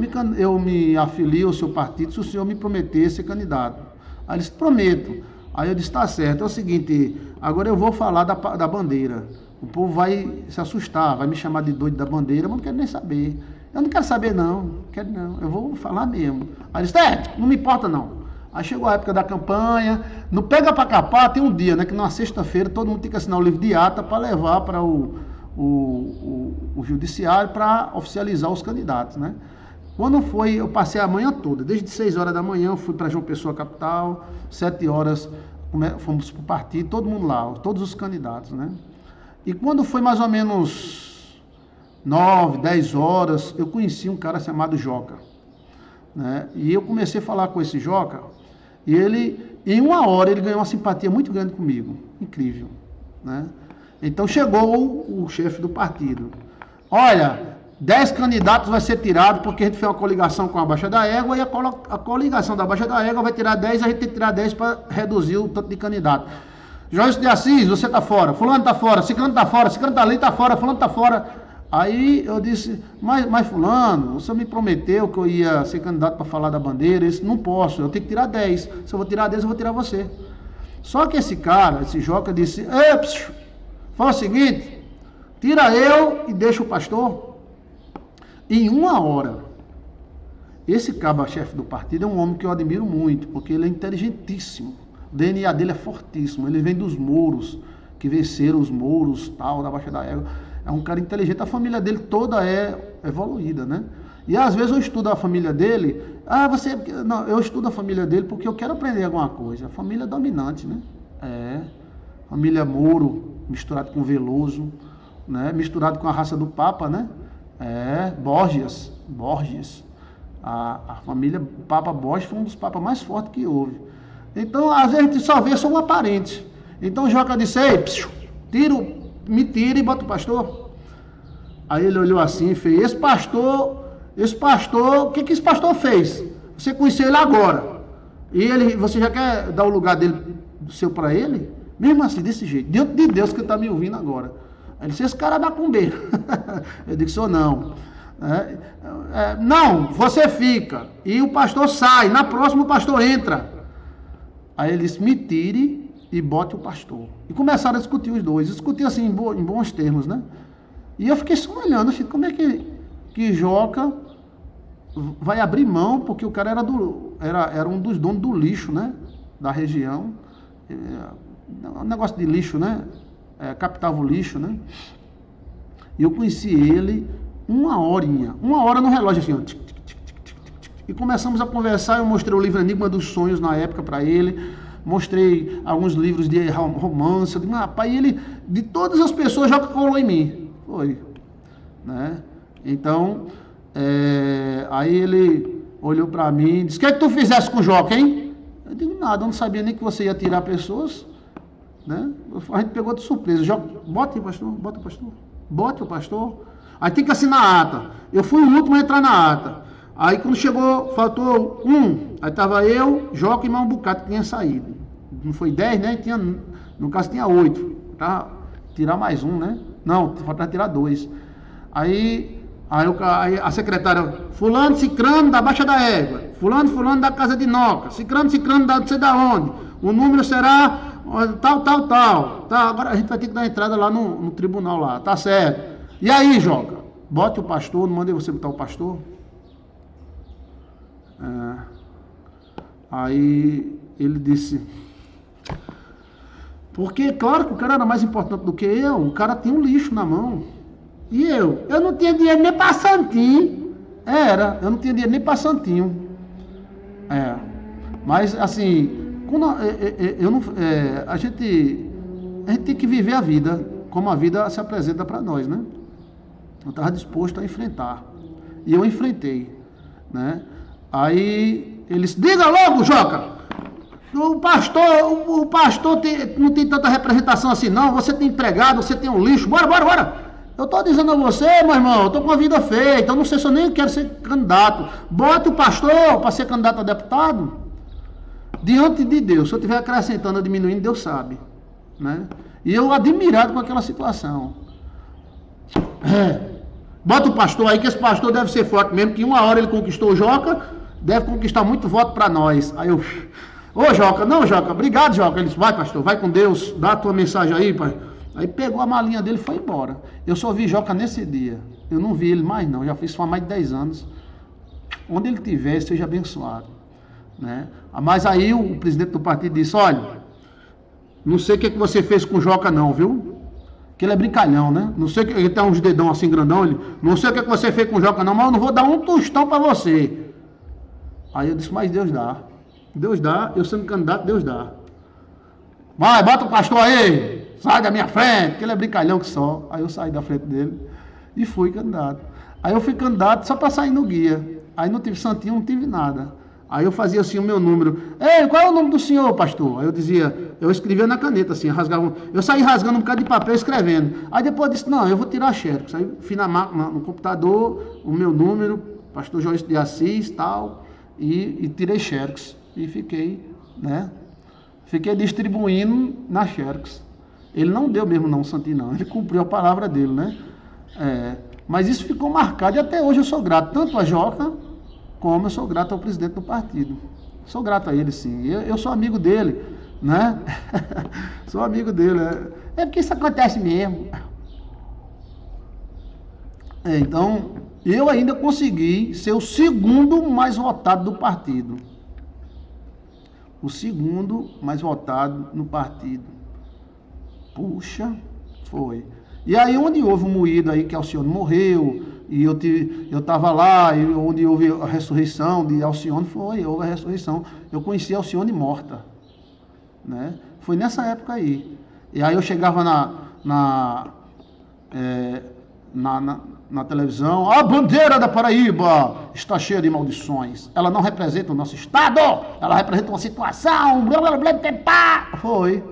me afilio ao seu partido se o senhor me prometer ser candidato. Aí ele disse, prometo. Aí eu disse, tá certo, é o seguinte, agora eu vou falar da bandeira. O povo vai se assustar, vai me chamar de doido da bandeira, mas não quero nem saber. Eu não quero saber não, eu vou falar mesmo. Aí ele disse, não me importa não. Aí chegou a época da campanha, no Pega Pra Capar tem um dia, né, que na sexta-feira todo mundo tem que assinar o livro de ata para levar para o judiciário para oficializar os candidatos, né? Quando foi, eu passei a manhã toda, desde 6 horas da manhã, eu fui para João Pessoa capital, 7 horas fomos para o partido, todo mundo lá, todos os candidatos, né? E quando foi mais ou menos 9, 10 horas, eu conheci um cara chamado Joca, né? E eu comecei a falar com esse Joca, e ele, em 1 hora, ele ganhou uma simpatia muito grande comigo, incrível, né? Então chegou o chefe do partido. Olha, 10 candidatos vai ser tirado porque a gente fez uma coligação com a Baixa da Égua e a coligação da Baixa da Égua vai tirar 10, a gente tem que tirar 10 para reduzir o tanto de candidato. Joyce de Assis, você está fora, fulano está fora, ciclano está fora, ciclano está ali, está fora, fulano está fora. Aí eu disse, mas fulano, você me prometeu que eu ia ser candidato para falar da bandeira, eu disse, não posso, eu tenho que tirar 10. Se eu vou tirar 10, eu vou tirar você. Só que esse cara, esse Joca, disse, fala o seguinte, tira eu e deixa o pastor. Em 1 hora, esse cabo-chefe do partido é um homem que eu admiro muito, porque ele é inteligentíssimo. O DNA dele é fortíssimo, ele vem dos mouros, que venceram os mouros, tal, da Baixa da Égua. É um cara inteligente, a família dele toda é evoluída, né? E às vezes eu estudo a família dele, não, eu estudo a família dele porque eu quero aprender alguma coisa. A família é dominante, né? Família Mouro, misturado com Veloso, né? Misturado com a raça do Papa, né? Borgias. A família Papa Borges foi um dos papas mais fortes que houve. Então, às vezes a gente só vê só um aparente. Então o Joca disse, me tira e bota o pastor. Aí ele olhou assim e fez, esse pastor, o que esse pastor fez? Você conheceu ele agora. E você já quer dar o lugar dele, do seu para ele? Mesmo assim, desse jeito, diante de Deus que ele está me ouvindo agora. Aí ele disse, esse cara é macumbeiro. Eu disse, sou não. Não, você fica. E o pastor sai, na próxima o pastor entra. Aí ele disse, me tire e bote o pastor. E começaram a discutir os dois. Discutir assim, em bons termos, né? E eu fiquei só olhando, assim, como é que Joca vai abrir mão, porque o cara era um dos donos do lixo, né? Da região. Um negócio de lixo, né? Captava o lixo, né? E eu conheci ele uma hora no relógio, assim, ó, tic, tic, tic, tic, tic, tic, e começamos a conversar. Eu mostrei o livro Enigma dos Sonhos na época para ele, mostrei alguns livros de romance. Eu digo, rapaz, e ele, de todas as pessoas, já colou em mim. Foi, né? Então, aí ele olhou para mim e disse: o que é que tu fizesse com o Joca, hein? Eu digo: nada, eu não sabia nem que você ia tirar pessoas, né? A gente pegou de surpresa. Joca, bota aí, pastor, bota o pastor, bota o pastor. Aí tem que assinar a ata. Eu fui o último a entrar na ata. Aí quando chegou, faltou um. Aí tava eu, Joca e mais um bocado que tinha saído. Não foi 10, né? No caso tinha 8. Tá? Tirar mais um, né? Não, faltava tirar 2. Aí a secretária: fulano, cicrano da Baixa da Égua, fulano da Casa de Noca, cicrano da não sei da onde, o número será tal. Tá, agora a gente vai ter que dar entrada lá no tribunal lá, tá certo. E aí, Joca, bote o pastor, não mandei você botar o pastor? Aí ele disse: porque, claro que o cara era mais importante do que eu, o cara tinha um lixo na mão. E eu não tinha dinheiro nem para santinho. Eu não tinha dinheiro nem para santinho. Mas, assim, quando a gente tem que viver a vida como a vida se apresenta para nós, né? Eu estava disposto a enfrentar. E eu enfrentei, né? Aí ele disse: diga logo, Joca, o pastor não tem tanta representação assim, não. Você tem empregado, você tem um lixo. Bora. Eu estou dizendo a você, meu irmão, eu estou com a vida feita. Eu não sei se eu nem quero ser candidato. Bota o pastor para ser candidato a deputado. Diante de Deus, se eu estiver acrescentando ou diminuindo, Deus sabe, né? E eu admirado com aquela situação. Bota o pastor aí, que esse pastor deve ser forte mesmo, que uma hora ele conquistou o Joca, deve conquistar muito voto para nós. Aí eu: ô Joca, não Joca, obrigado Joca. Ele disse: vai pastor, vai com Deus, dá a tua mensagem aí, pai. Aí pegou a malinha dele e foi embora. Eu só vi Joca nesse dia, eu não vi ele mais não, já fiz isso há mais de 10 anos. Onde ele estiver, seja abençoado, né? Mas aí o presidente do partido disse: olha, não sei o que você fez com o Joca não, viu? Que ele é brincalhão, né? Não sei que ele tem uns dedão assim grandão, ele: não sei o que você fez com o Joca não, mas eu não vou dar um tostão para você. Aí eu disse: mas Deus dá. Deus dá, eu sendo candidato, Deus dá. Vai, bota o pastor aí, sai da minha frente, que ele é brincalhão que só. Aí eu saí da frente dele e fui candidato. Aí eu fui candidato só para sair no guia. Aí não tive santinho, não tive nada. Aí eu fazia assim o meu número: ei, qual é o nome do senhor, pastor? Aí eu dizia, eu escrevia na caneta assim, rasgava, eu saí rasgando um bocado de papel escrevendo. Aí depois eu disse: não, eu vou tirar a xerox. Aí fui na máquina, no computador, o meu número, pastor Joyce de Assis, tal, e tirei xerox. E fiquei, né? Fiquei distribuindo na xerox. Ele não deu mesmo não, santinho não, ele cumpriu a palavra dele, né? Mas isso ficou marcado e até hoje eu sou grato, tanto a Joca, como eu sou grato ao presidente do partido. Sou grato a ele, sim. Eu sou amigo dele, né? Sou amigo dele. É porque isso acontece mesmo. Então, eu ainda consegui ser o segundo mais votado do partido. O segundo mais votado no partido. Puxa, foi. E aí onde houve um moído aí que Alcione morreu, e eu estava lá, e onde houve a ressurreição de Alcione, houve a ressurreição. Eu conheci Alcione morta, né? Foi nessa época aí. E aí eu chegava na televisão: a bandeira da Paraíba está cheia de maldições. Ela não representa o nosso estado, ela representa uma situação. Blá, blá, blá, pá. Foi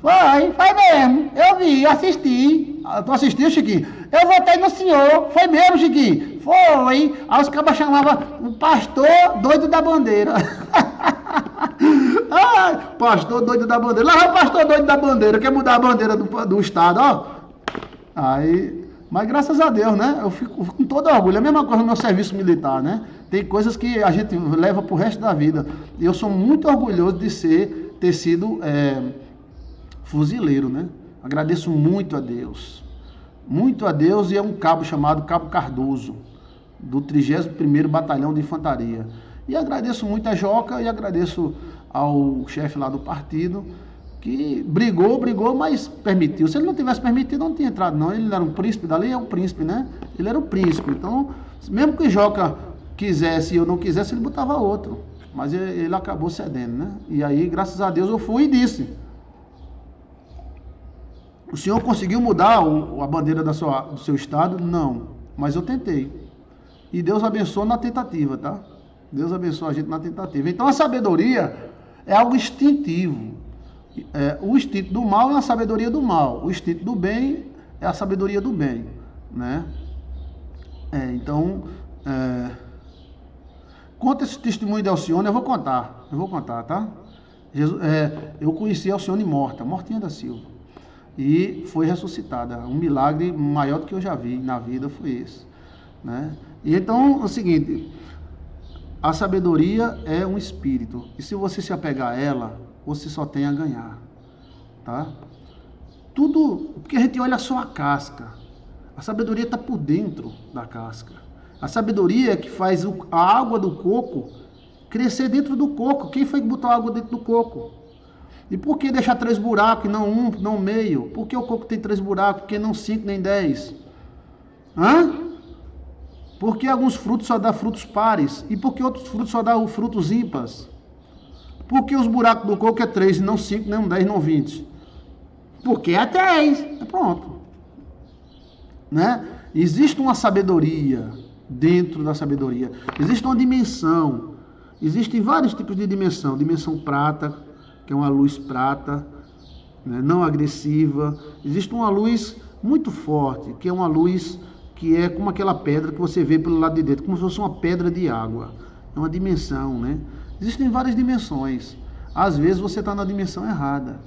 mesmo. Eu vi, assisti. Tu assistiu, Chiquinho? Eu votei no senhor. Foi mesmo, Chiquinho? Foi. Aí os cabas chamavam o pastor doido da bandeira. Pastor doido da bandeira. Lá vai o pastor doido da bandeira. Quer mudar a bandeira do estado, ó. Aí, mas graças a Deus, né? Eu fico com todo orgulho. É a mesma coisa no meu serviço militar, né? Tem coisas que a gente leva pro resto da vida. E eu sou muito orgulhoso de ter sido fuzileiro, né? Agradeço muito a Deus. Muito a Deus, e é um cabo chamado Cabo Cardoso. do 31º Batalhão de Infantaria. E agradeço muito a Joca e agradeço ao chefe lá do partido, que brigou, mas permitiu. Se ele não tivesse permitido, não tinha entrado, não. Ele era um príncipe, dali é um príncipe, né? Ele era o príncipe. Então, mesmo que Joca quisesse e eu não quisesse, ele botava outro. Mas ele acabou cedendo, né? E aí, graças a Deus, eu fui e disse: o senhor conseguiu mudar a bandeira do seu estado? Não. Mas eu tentei. E Deus abençoa na tentativa, tá? Deus abençoa a gente na tentativa. Então, a sabedoria é algo instintivo. O instinto do mal é a sabedoria do mal. O instinto do bem é a sabedoria do bem, né? Então, conta esse testemunho de Alcione, eu vou contar, tá? Eu conheci a Alcione mortinha da Silva, e foi ressuscitada. Um milagre maior do que eu já vi na vida foi esse, né? E então, é o seguinte, a sabedoria é um espírito, e se você se apegar a ela, você só tem a ganhar, tá? Tudo, porque a gente olha só a casca, a sabedoria está por dentro da casca. A sabedoria é que faz a água do coco crescer dentro do coco. Quem foi que botou a água dentro do coco? E por que deixar 3 buracos e não um, não meio? Por que o coco tem 3 buracos, por que não 5 nem 10? Por que alguns frutos só dão frutos pares? E por que outros frutos só dão frutos ímpares? Por que os buracos do coco é 3 e não 5, nem 10, não 20? Porque é 10. Pronto. Né? Existe uma sabedoria dentro da sabedoria. Existe uma dimensão. Existem vários tipos de dimensão. Dimensão prata, que é uma luz prata, né, não agressiva. Existe uma luz muito forte, que é uma luz que é como aquela pedra que você vê pelo lado de dentro, como se fosse uma pedra de água. É uma dimensão, né? Existem várias dimensões. Às vezes você está na dimensão errada.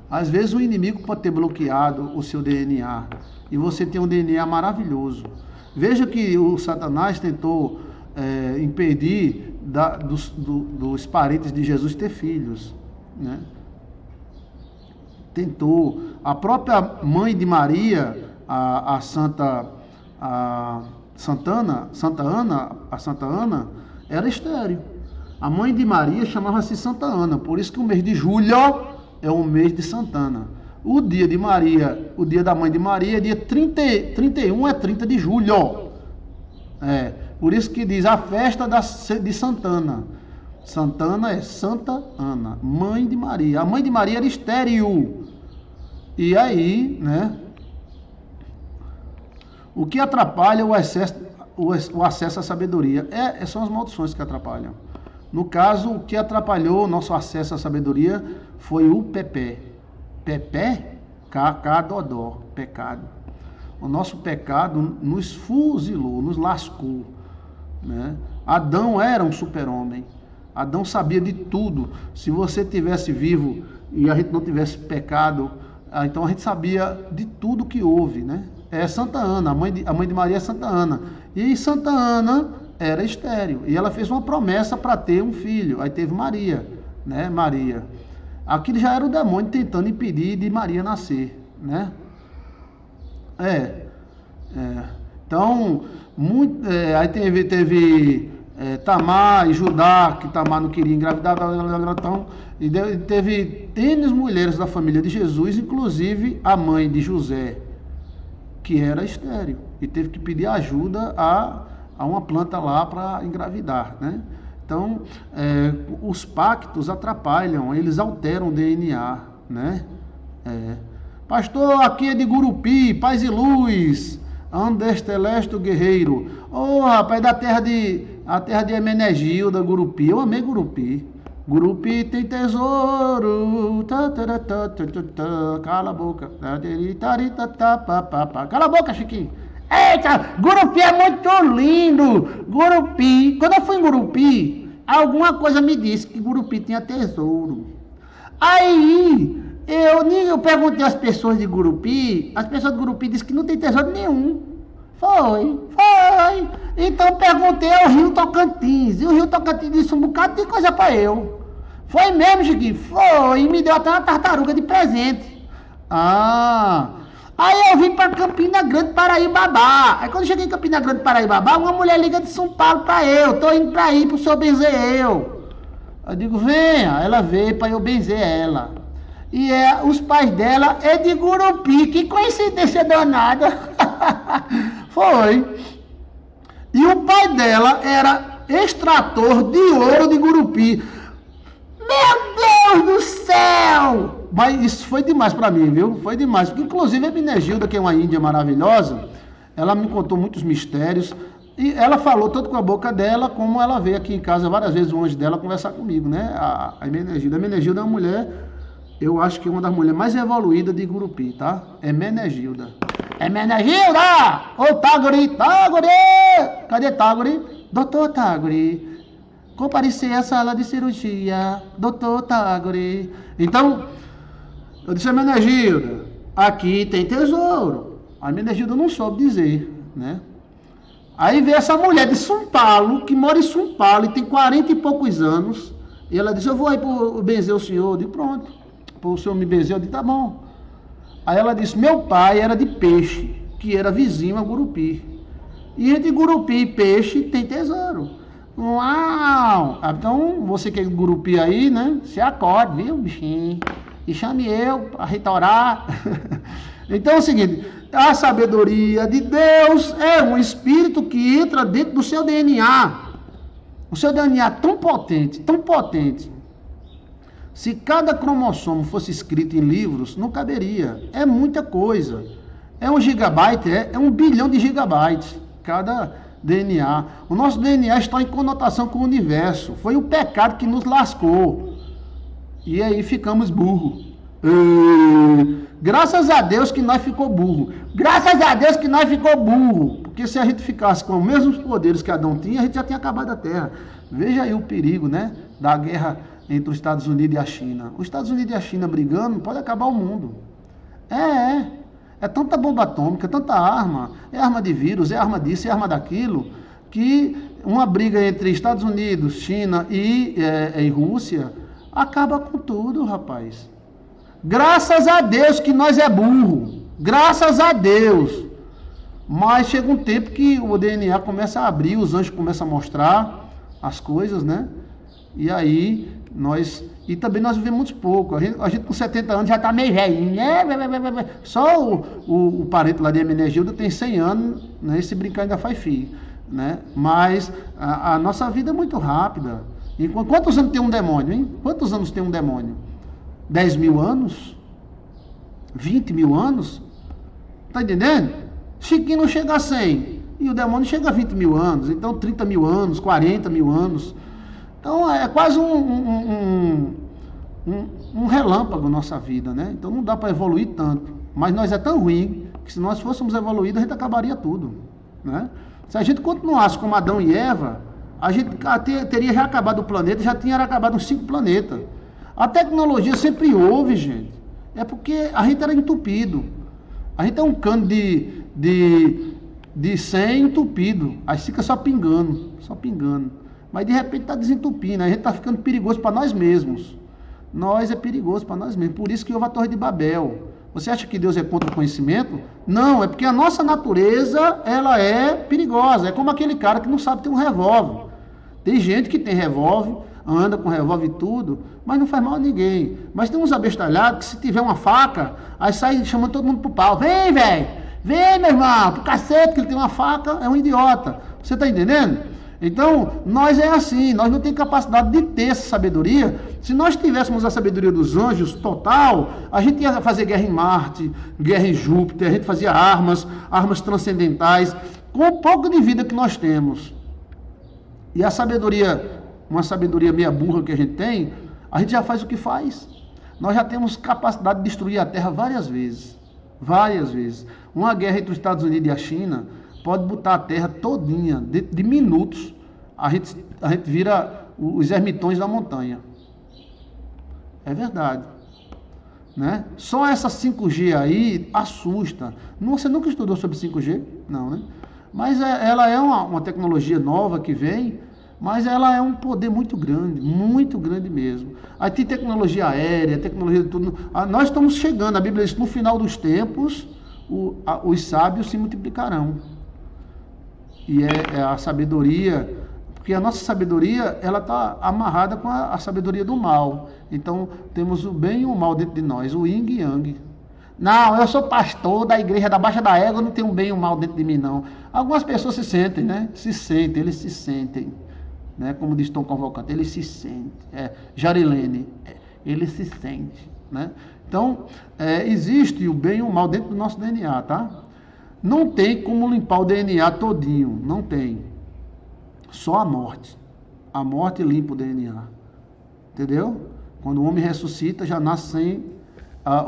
Às vezes o inimigo pode ter bloqueado o seu DNA. E você tem um DNA maravilhoso. Veja que o Satanás tentou impedir dos parentes de Jesus ter filhos, né? Tentou. A própria mãe de Maria, a Santa Ana, era estéril. A mãe de Maria chamava-se Santa Ana, por isso que o mês de julho é o mês de Santana. O dia de Maria, o dia da mãe de Maria, dia 31 é 30 de julho. Por isso que diz a festa de Santana. Santana é Santa Ana, mãe de Maria. A mãe de Maria era estéril. E aí, né? O que atrapalha o acesso à sabedoria são as maldições que atrapalham. No caso, o que atrapalhou o nosso acesso à sabedoria foi o Pepé. Pepé, K-K-Dodó, pecado. O nosso pecado nos fuzilou, nos lascou, né? Adão era um super-homem. Adão sabia de tudo. Se você tivesse vivo e a gente não tivesse pecado, então a gente sabia de tudo que houve, né? É Santa Ana, a mãe de Maria é Santa Ana. E Santa Ana era estéril. E ela fez uma promessa para ter um filho. Aí teve Maria, né? Maria. Aquilo já era o demônio tentando impedir de Maria nascer, né? Então, aí teve Tamar e Judá, que Tamar não queria engravidar, então, e teve N mulheres da família de Jesus, inclusive a mãe de José, que era estéril, e teve que pedir ajuda a uma planta lá para engravidar, né? Então, os pactos atrapalham, eles alteram o DNA, né? Pastor, aqui é de Gurupi, paz e luz, Andesteleste Guerreiro. Rapaz, a terra de Emenegilda, Gurupi. Eu amei Gurupi. Gurupi tem tesouro. Cala a boca. Cala a boca, Chiquinho. Eita, Gurupi é muito lindo. Gurupi. Quando eu fui em Gurupi, alguma coisa me disse que Gurupi tinha tesouro. Aí eu perguntei às pessoas de Gurupi, as pessoas de Gurupi disseram que não tem tesouro nenhum. Foi. Então perguntei ao Rio Tocantins, e o Rio Tocantins disse um bocado de coisa pra eu. Foi mesmo, Chiquinho? Foi, e me deu até uma tartaruga de presente. Aí eu vim para Campina Grande, Paraibabá. Aí quando eu cheguei em Campina Grande, Paraibabá, uma mulher liga de São Paulo para eu. Tô indo para aí pro senhor benzer eu. Eu digo, venha. Ela veio para eu benzer ela. E os pais dela é de Gurupi. Que coincidência danada. Foi. E o pai dela era extrator de ouro de Gurupi. Meu Deus do céu! Mas isso foi demais para mim, viu? Foi demais. Porque, inclusive, a Benegilda, que é uma índia maravilhosa, ela me contou muitos mistérios. E ela falou tanto com a boca dela, como ela veio aqui em casa várias vezes, o anjo dela, conversar comigo, né? A Menegilda. A Menegilda é uma mulher, eu acho que é uma das mulheres mais evoluídas de Gurupi, tá? É Menegilda. É Menegilda! Ô, Taguri! Taguri! Cadê Taguri? Doutor Taguri, comparecer à sala de cirurgia. Doutor Taguri. Então, eu disse a Menegilda, aqui tem tesouro. A Menegilda não soube dizer, né? Aí veio essa mulher de São Paulo, que mora em São Paulo e tem 40 e poucos anos. E ela disse, eu vou aí benzer o senhor. Eu disse, pronto. O senhor me benzer? Eu disse, tá bom. Aí ela disse, meu pai era de Peixe, que era vizinho a Gurupi. E entre Gurupi e Peixe tem tesouro. Uau! Então, você que é Gurupi aí, né? Se acorde, viu, bichinho? E chame eu para reitorar. Então é o seguinte, a sabedoria de Deus é um espírito que entra dentro do seu DNA. O seu DNA é tão potente, tão potente. Se cada cromossomo fosse escrito em livros, não caberia. É muita coisa. É 1 gigabyte, é 1 bilhão de gigabytes. Cada DNA. O nosso DNA está em conotação com o universo. Foi o pecado que nos lascou. E aí ficamos burros. Graças a Deus que nós ficou burro. Graças a Deus que nós ficou burro. Porque se a gente ficasse com os mesmos poderes que Adão tinha, a gente já tinha acabado a Terra. Veja aí o perigo, né? Da guerra entre os Estados Unidos e a China. Os Estados Unidos e a China brigando pode acabar o mundo. É tanta bomba atômica, tanta arma. É arma de vírus, é arma disso, é arma daquilo. Que uma briga entre Estados Unidos, China e Rússia acaba com tudo, rapaz. Graças a Deus que nós é burro. Graças a Deus. Mas chega um tempo que o DNA começa a abrir, os anjos começam a mostrar as coisas, né? E aí e também nós vivemos muito pouco. A gente com 70 anos já está meio velhinho, né? Só o parente lá de Hermenegildo tem 100 anos, né? E se brincar ainda faz filho, né? Mas a nossa vida é muito rápida. E quantos anos tem um demônio, hein? Quantos anos tem um demônio? 10 mil anos? 20 mil anos? Tá entendendo? Chiquinho não chega a 100. E o demônio chega a 20 mil anos. Então 30 mil anos, 40 mil anos. Então é quase um relâmpago nossa vida, né? Então não dá para evoluir tanto. Mas nós é tão ruim que se nós fôssemos evoluídos, a gente acabaria tudo, né? Se a gente continuasse como Adão e Eva, a gente teria já acabado o planeta, já tinha acabado os 5 planetas. A tecnologia sempre houve, gente. É porque a gente era entupido. A gente é um cano de 100 entupido. Aí fica só pingando, só pingando. Mas de repente está desentupindo. A gente está ficando perigoso para nós mesmos. Nós é perigoso para nós mesmos. Por isso que houve a Torre de Babel. Você acha que Deus é contra o conhecimento? Não, é porque a nossa natureza, ela é perigosa. É como aquele cara que não sabe ter um revólver. Tem gente que tem revólver, anda com revólver e tudo, mas não faz mal a ninguém. Mas tem uns abestalhados que se tiver uma faca, aí sai chamando todo mundo pro pau. Vem, velho! Vem, meu irmão! Pro cacete, que ele tem uma faca, é um idiota. Você tá entendendo? Então, nós é assim, nós não temos capacidade de ter essa sabedoria. Se nós tivéssemos a sabedoria dos anjos total, a gente ia fazer guerra em Marte, guerra em Júpiter, a gente fazia armas transcendentais, com o pouco de vida que nós temos. E a sabedoria, uma sabedoria meia burra que a gente tem, a gente já faz o que faz. Nós já temos capacidade de destruir a Terra várias vezes. Várias vezes. Uma guerra entre os Estados Unidos e a China pode botar a Terra todinha, dentro de minutos, a gente vira os ermitões da montanha. É verdade. Né? Só essa 5G aí assusta. Você nunca estudou sobre 5G? Não, né? Mas ela é uma tecnologia nova que vem, mas ela é um poder muito grande mesmo. Aí tem tecnologia aérea, tecnologia de tudo. Nós estamos chegando, a Bíblia diz, no final dos tempos, os sábios se multiplicarão. E é a sabedoria, porque a nossa sabedoria, ela está amarrada com a sabedoria do mal. Então, temos o bem e o mal dentro de nós, o yin e yang. Não, eu sou pastor da igreja da Baixa da Égua, não tem um bem e um mal dentro de mim, não. Algumas pessoas se sentem, né? Eles se sentem. Né? Como diz Tom Convocante, eles se sentem. Jarilene, ele se sente. Né? Então, existe o bem e o mal dentro do nosso DNA, tá? Não tem como limpar o DNA todinho, não tem. Só a morte. A morte limpa o DNA. Entendeu? Quando o homem ressuscita, já nasce sem...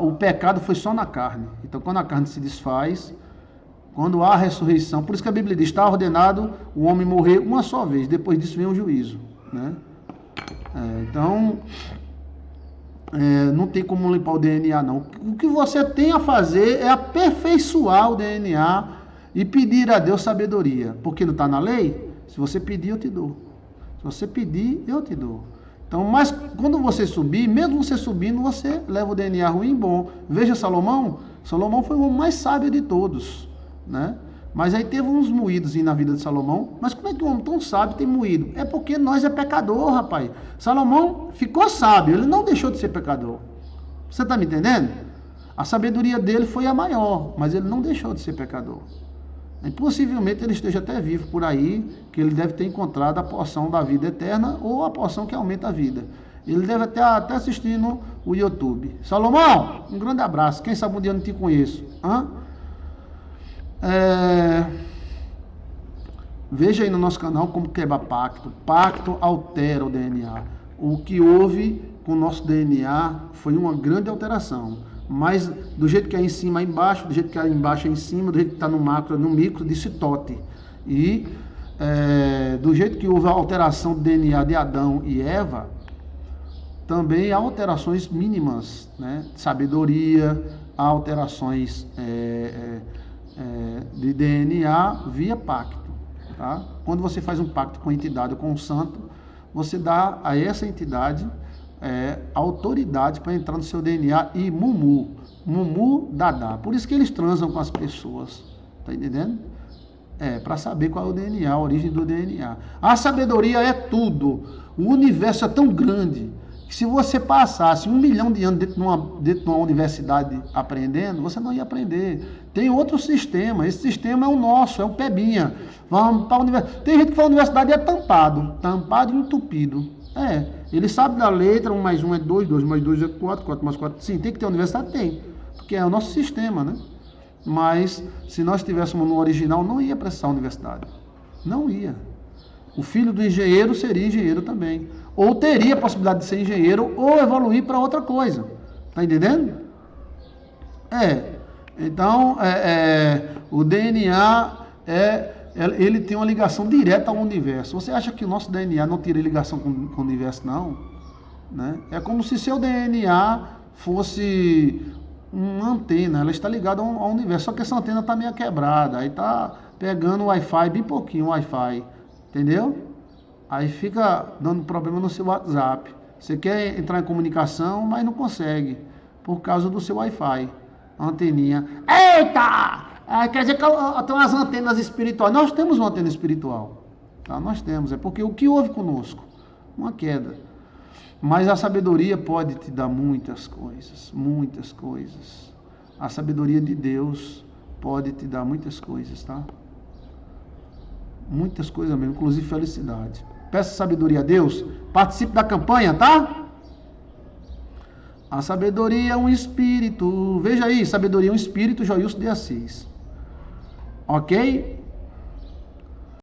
o pecado foi só na carne. Então, quando a carne se desfaz, quando há a ressurreição, por isso que a Bíblia diz, está ordenado o homem morrer uma só vez, depois disso vem o juízo. Né? Então, não tem como limpar o DNA, não. O que você tem a fazer é aperfeiçoar o DNA e pedir a Deus sabedoria. Porque não está na lei? Se você pedir, eu te dou. Se você pedir, eu te dou. Então, mas quando você subir, mesmo você subindo, você leva o DNA ruim bom. Veja Salomão. Salomão foi o homem mais sábio de todos. Né? Mas aí teve uns moídos na vida de Salomão. Mas como é que um homem tão sábio tem moído? É porque nós é pecador, rapaz. Salomão ficou sábio, ele não deixou de ser pecador. Você está me entendendo? A sabedoria dele foi a maior, mas ele não deixou de ser pecador. E possivelmente ele esteja até vivo por aí, que ele deve ter encontrado a porção da vida eterna ou a porção que aumenta a vida. Ele deve até assistindo o YouTube. Salomão, um grande abraço. Quem sabe um dia eu não te conheço. Veja aí no nosso canal como quebrar pacto. Pacto altera o DNA. O que houve com o nosso DNA foi uma grande alteração. Mas do jeito que é em cima é embaixo, do jeito que é embaixo é em cima, do jeito que está no macro é no micro, disse Tote. E do jeito que houve a alteração do DNA de Adão e Eva, também há alterações mínimas, né? Sabedoria, há alterações de DNA via pacto. Tá? Quando você faz um pacto com a entidade ou com um santo, você dá a essa entidade autoridade para entrar no seu DNA e mumu dadá. Por isso que eles transam com as pessoas. Tá entendendo? Para saber qual é o DNA, a origem do DNA. A sabedoria é tudo. O universo é tão grande que se você passasse 1 milhão de anos dentro de uma universidade aprendendo, você não ia aprender. Tem outro sistema. Esse sistema é o nosso, é o Pebinha. Vamos para a universidade. Tem gente que fala que a universidade é tampado e entupido. Ele sabe da letra, 1 mais 1 é 2, 2 mais 2 é 4, 4 mais 4, sim, tem que ter universidade? Tem, porque é o nosso sistema, né? Mas, se nós estivéssemos no original, não ia precisar universidade, não ia. O filho do engenheiro seria engenheiro também, ou teria a possibilidade de ser engenheiro, ou evoluir para outra coisa, tá entendendo? Então, o DNA ele tem uma ligação direta ao universo. Você acha que o nosso DNA não teria ligação com o universo, não? Né? É como se seu DNA fosse uma antena, ela está ligada ao universo, só que essa antena está meio quebrada, aí está pegando o Wi-Fi, bem pouquinho o Wi-Fi, entendeu? Aí fica dando problema no seu WhatsApp. Você quer entrar em comunicação, mas não consegue, por causa do seu Wi-Fi, a anteninha. Eita! Quer dizer que eu tenho as antenas espirituais. Nós temos uma antena espiritual. Tá? Nós temos. É porque o que houve conosco? Uma queda. Mas a sabedoria pode te dar muitas coisas. Muitas coisas. A sabedoria de Deus pode te dar muitas coisas, tá? Muitas coisas mesmo, inclusive felicidade. Peça sabedoria a Deus. Participe da campanha, tá? A sabedoria é um espírito. Veja aí, sabedoria é um espírito, Joilson de Assis. Ok?